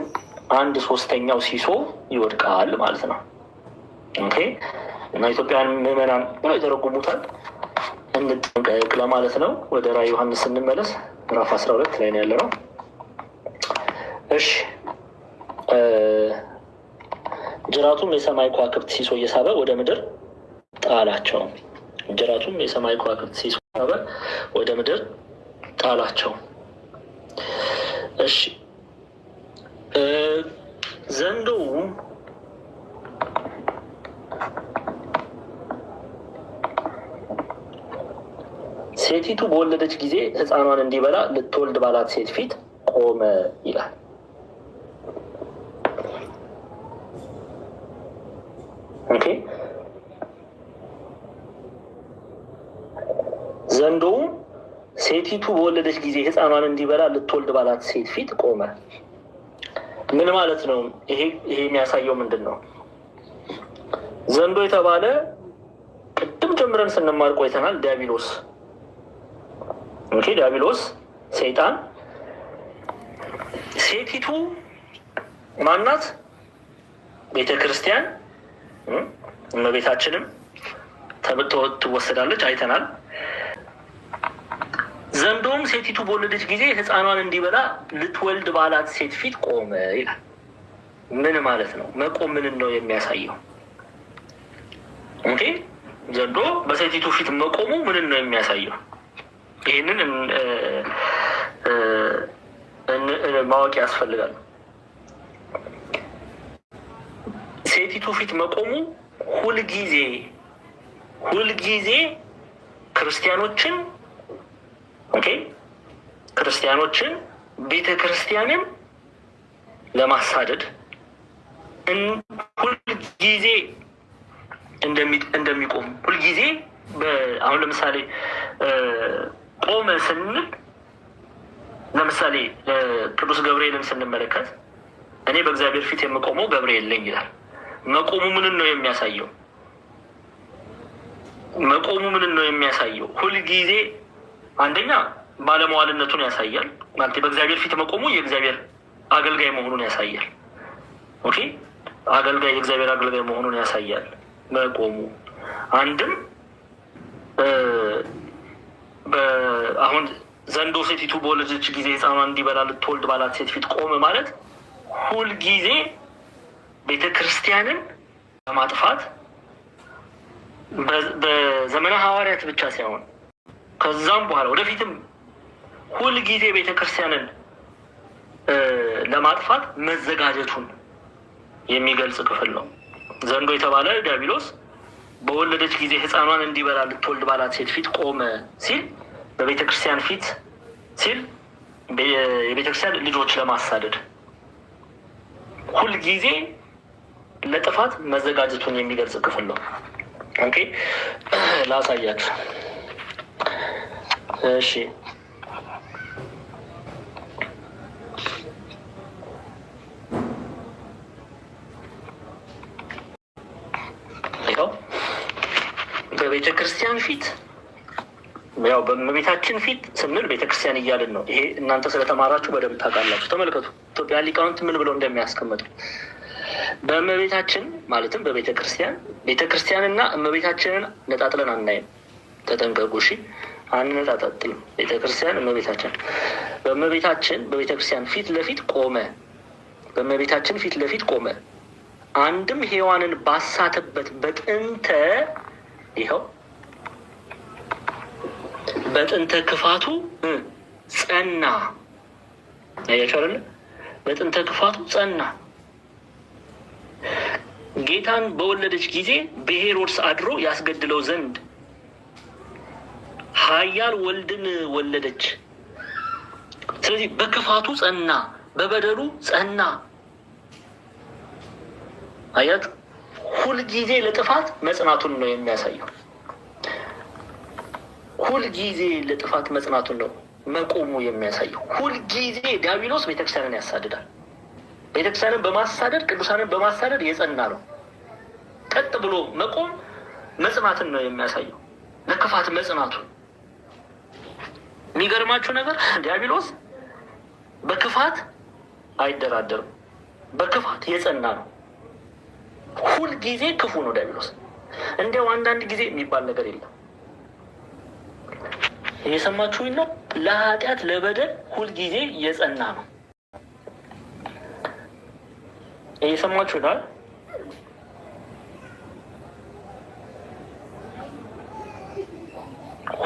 A: 1/3 ሲሶ ይወድቃል ማለት ነው። ኦኬ እና ኢትዮጵያን ምዕመናን ብለው ይተረጉሙታል። እንጠንቀቅ ለማለት ነው። ወደ ራዕየ ዮሐንስ ስንመለስ ምዕራፍ 12 ላይ ነው ያለነው። እሺ ጅራቱም የሰማይ ከዋክብት ሲሶ እየሳበ ወደ ምድር ጣላቸው። ጅራቱም የሰማይ ከዋክብት ሲሶ እየሳበ ወደ ምድር ጣላቸው። እሺ ዘንዶውም ሴቲቱ በወለደች ጊዜ ሕፃኗን እንዲበላ ልትወልድ ባላት ሴት ፊት ቆመ ይላል። ኦኬ ዘንዶውም ሴቲቱ በወለደች ጊዜ ሕፃኗን እንዲበላ ልትወልድ ባላት ሴት ፊት ቆመ። ምን ማለት ነው? ይሄ የሚያሳየው ምንድን ነው? ዘንዶ የተባለ ቅድም ጀምረን ስንማር ቆይተናል። ዲያብሎስ ኦኬ፣ ዲያብሎስ ሰይጣን። ሴቲቱ ማናት? ቤተ ክርስቲያን እመቤታችንም ትወሰዳለች፣ አይተናል። ዘንዶም ሴቲቱ በወለደች ጊዜ ሕፃኗን እንዲበላ ልትወልድ ባላት ሴት ፊት ቆመ ይላል። ምን ማለት ነው? መቆም ምንን ነው የሚያሳየው? ኦኬ ዘንዶ በሴቲቱ ፊት መቆሙ ምንን ነው የሚያሳየው? ይህንን ማወቅ ያስፈልጋል። ሴቲቱ ፊት መቆሙ ሁልጊዜ ክርስቲያኖችን ቤተ ክርስቲያንን ለማሳደድ ሁልጊዜ እንደሚቆም ሁልጊዜ አሁን ለምሳሌ ቆመ ስንል ለምሳሌ ቅዱስ ገብርኤልን ስንመለከት እኔ በእግዚአብሔር ፊት የምቆመው ገብርኤል ነኝ ይላል። መቆሙ ምንን ነው የሚያሳየው? ሁልጊዜ አንደኛ ባለመዋልነቱን ያሳያል። ማለት በእግዚአብሔር ፊት መቆሙ የእግዚአብሔር አገልጋይ መሆኑን ያሳያል። ኦኬ የእግዚአብሔር አገልጋይ መሆኑን ያሳያል መቆሙ። አንድም አሁን ዘንዶ ሴቲቱ በወለደች ጊዜ ሕፃኗን እንዲበላ ልትወልድ ባላት ሴት ፊት ቆመ ማለት ሁልጊዜ ቤተ ክርስቲያንን ለማጥፋት በዘመነ ሐዋርያት ብቻ ሳይሆን ከዛም በኋላ ወደፊትም ሁልጊዜ ቤተ ክርስቲያንን ለማጥፋት መዘጋጀቱን የሚገልጽ ክፍል ነው። ዘንዶ የተባለ ዲያብሎስ በወለደች ጊዜ ሕፃኗን እንዲበላ ልትወልድ ባላት ሴት ፊት ቆመ ሲል በቤተ ክርስቲያን ፊት ሲል የቤተ ክርስቲያን ልጆች ለማሳደድ ሁልጊዜ ለጥፋት መዘጋጀቱን የሚገልጽ ክፍል ነው። ኦኬ ላሳያችሁ። እሺ በቤተ ክርስቲያን ፊት ያው በእመቤታችን ፊት ስንል ቤተክርስቲያን እያልን ነው። ይሄ እናንተ ስለተማራችሁ በደንብ ታውቃላችሁ። ተመልከቱ ኢትዮጵያ ሊቃውንት ምን ብለው እንደሚያስቀምጡ። በእመቤታችን ማለትም ቤተክርስቲያንና እመቤታችንን ነጣጥለን አናይም። ተጠንቀቁ እሺ። አንነጣጣጥልም። ቤተክርስቲያን እመቤታችን በቤተክርስቲያን ፊት ለፊት ቆመ። በእመቤታችን ፊት ለፊት ቆመ። አንድም ሔዋንን ባሳተበት በጥንተ ክፋቱ ጸና። አያቻለ በጥንተ ክፋቱ ጸና። ጌታን በወለደች ጊዜ በሄሮድስ አድሮ ያስገድለው ዘንድ ኃያል ወልድን ወለደች። ስለዚህ በክፋቱ ጸና፣ በበደሉ ጸና። አያት ሁልጊዜ ለጥፋት መጽናቱን ነው የሚያሳየው። ሁልጊዜ ለጥፋት መጽናቱን ነው መቆሙ የሚያሳየው። ሁልጊዜ ዲያብሎስ ቤተክርስቲያንን ያሳድዳል። ቤተክርስቲያንን በማሳደድ ቅዱሳንን በማሳደድ የጸና ነው። ቀጥ ብሎ መቆም መጽናትን ነው የሚያሳየው፣ ለክፋት መጽናቱን። የሚገርማችሁ ነገር ዲያብሎስ በክፋት አይደራደርም፣ በክፋት የጸና ነው። ሁልጊዜ ክፉ ነው ዲያብሎስ። እንዲያው አንዳንድ ጊዜ የሚባል ነገር የለም። እየሰማችሁኝ ነው? ለኃጢአት ለበደል ሁልጊዜ የጸና ነው። እየሰማችሁ ነው?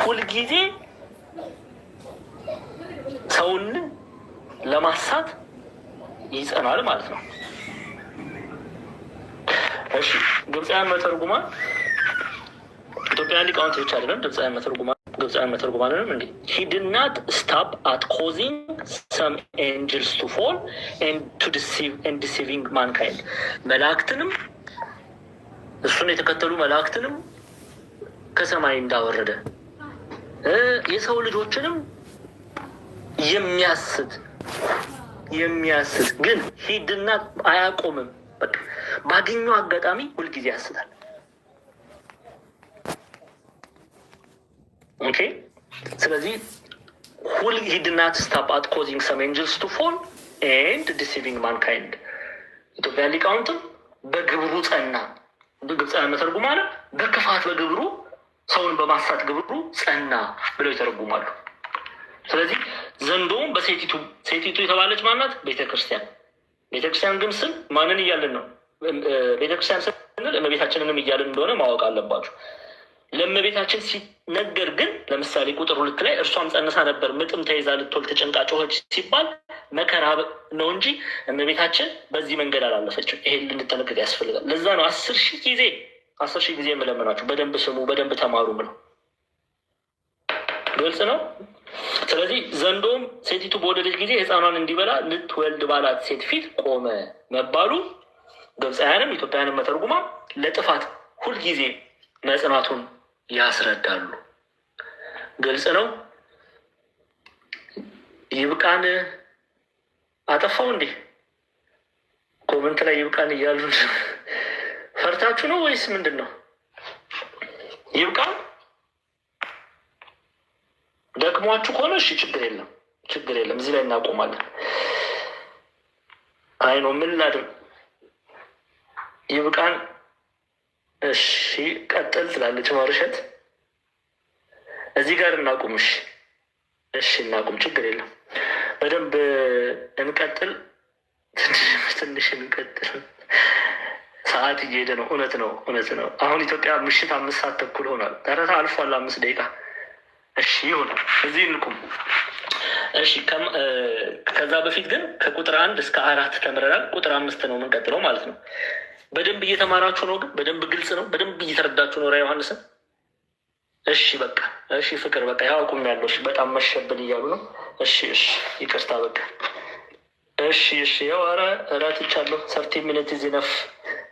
A: ሁልጊዜ ሰውን ለማሳት ይጸናል ማለት ነው። እሺ ግብፃውያን መተርጉማን ኢትዮጵያውያን ሊቃውንት ብቻ አይደለም፣ ግብፃውያን መተርጉማንንም እንዴ he did not stop at causing some angels to fall and to deceive and deceiving mankind መላእክትንም እሱን የተከተሉ መላእክትንም ከሰማይ እንዳወረደ የሰው ልጆችንም የሚያስት ግን he did not አያቆምም። በቃ ባገኘው አጋጣሚ ሁልጊዜ ያስታል። ኦኬ ስለዚህ he did not stop at causing some angels to fall and deceiving mankind ኢትዮጵያ ሊቃውንትም በግብሩ ጸና። ግብፃውያን መተርጉማን በክፋት በግብሩ ሰውን በማሳት ግብሩ ጸና ብለው ይተረጉማሉ። ስለዚህ ዘንዶም በሴቲቱ የተባለች ማናት? ቤተክርስቲያን ግን ስም ማንን እያልን ነው? ቤተክርስቲያን ስንል እመቤታችንንም እያልን እንደሆነ ማወቅ አለባችሁ። ለእመቤታችን ሲነገር ግን ለምሳሌ ቁጥር 2 ላይ እርሷም ጸንሳ ነበር፣ ምጥም ተይዛ ልትወልድ ተጨንቃ ጮኸች ሲባል መከራ ነው እንጂ እመቤታችን በዚህ መንገድ አላለፈችም። ይሄን ልንጠነቀቅ ያስፈልጋል። ለዛ ነው 10,000 ጊዜ የምለምናችሁ በደንብ ስሙ፣ በደንብ ተማሩ ብለው። ግልጽ ነው። ስለዚህ ዘንዶም ሴቲቱ በወለደች ጊዜ ሕፃኗን እንዲበላ ልትወልድ ባላት ሴት ፊት ቆመ መባሉ ግብፃውያንም ኢትዮጵያውያንም መተርጉማ ለጥፋት ሁልጊዜ መጽናቱን ያስረዳሉ። ግልጽ ነው። ይብቃን አጠፋው እንዴ? ኮመንት ላይ ይብቃን እያሉ ፈርታችሁ ነው ወይስ ምንድን ነው? ይብቃን ደክሟችሁ ከሆነ እሺ፣ ችግር የለም። እዚህ ላይ እናቆማለን። አይ ነው ምን ላድርግ? ይብቃን። እሺ ቀጥል ትላለች ማርሸት። እዚህ ጋር እናቁም። እሺ እናቁም፣ ችግር የለም። በደንብ እንቀጥል። ትንሽ እንቀጥል። ሰዓት እየሄደ ነው። እውነት ነው። አሁን ኢትዮጵያ ምሽት 5 ሰዓት ተኩል ሆኗል። ተረታ አልፏል 5 ደቂቃ። እሺ ይሁን፣ እዚህ እንቁም። እሺ ከዛ በፊት ግን ከቁጥር 1 እስከ 4 ተምረናል። ቁጥር 5 ነው የምንቀጥለው ማለት ነው። በደንብ እየተማራችሁ ነው? ግን በደንብ ግልጽ ነው? በደንብ እየተረዳችሁ ነው ራዕየ ዮሐንስን? እሺ በቃ እሺ፣ ፍቅር በቃ ያው አቁም ያለው። እሺ በጣም መሸብን እያሉ ነው። እሺ ይቅርታ በቃ እሺ ያው ኧረ ትቻለሁ። 30 ሚኒት ዚነፍ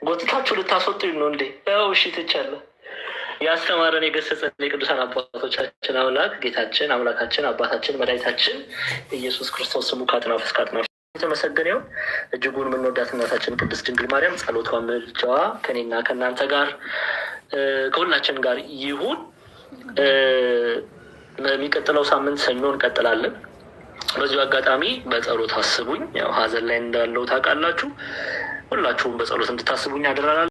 A: ጎትታችሁ ልታስወጡኝ ነው እንዴ? ያው እሺ ትቻለሁ። ያስተማረን የገሰጸን የቅዱሳን አባቶቻችን አምላክ ጌታችን አምላካችን አባታችን መድኃኒታችን ኢየሱስ ክርስቶስ ስሙ ከአጥናፍ እስከ አጥናፍ የተመሰገነ ይሁን። እጅጉን የምንወዳት እናታችን ቅድስት ድንግል ማርያም ጸሎቷ ምልጃዋ ከኔና ከእናንተ ጋር ከሁላችን ጋር ይሁን። የሚቀጥለው ሳምንት ሰኞ እንቀጥላለን። በዚሁ አጋጣሚ በጸሎት አስቡኝ። ያው ሀዘን ላይ እንዳለው ታውቃላችሁ። ሁላችሁም በጸሎት እንድታስቡኝ አደራላለሁ።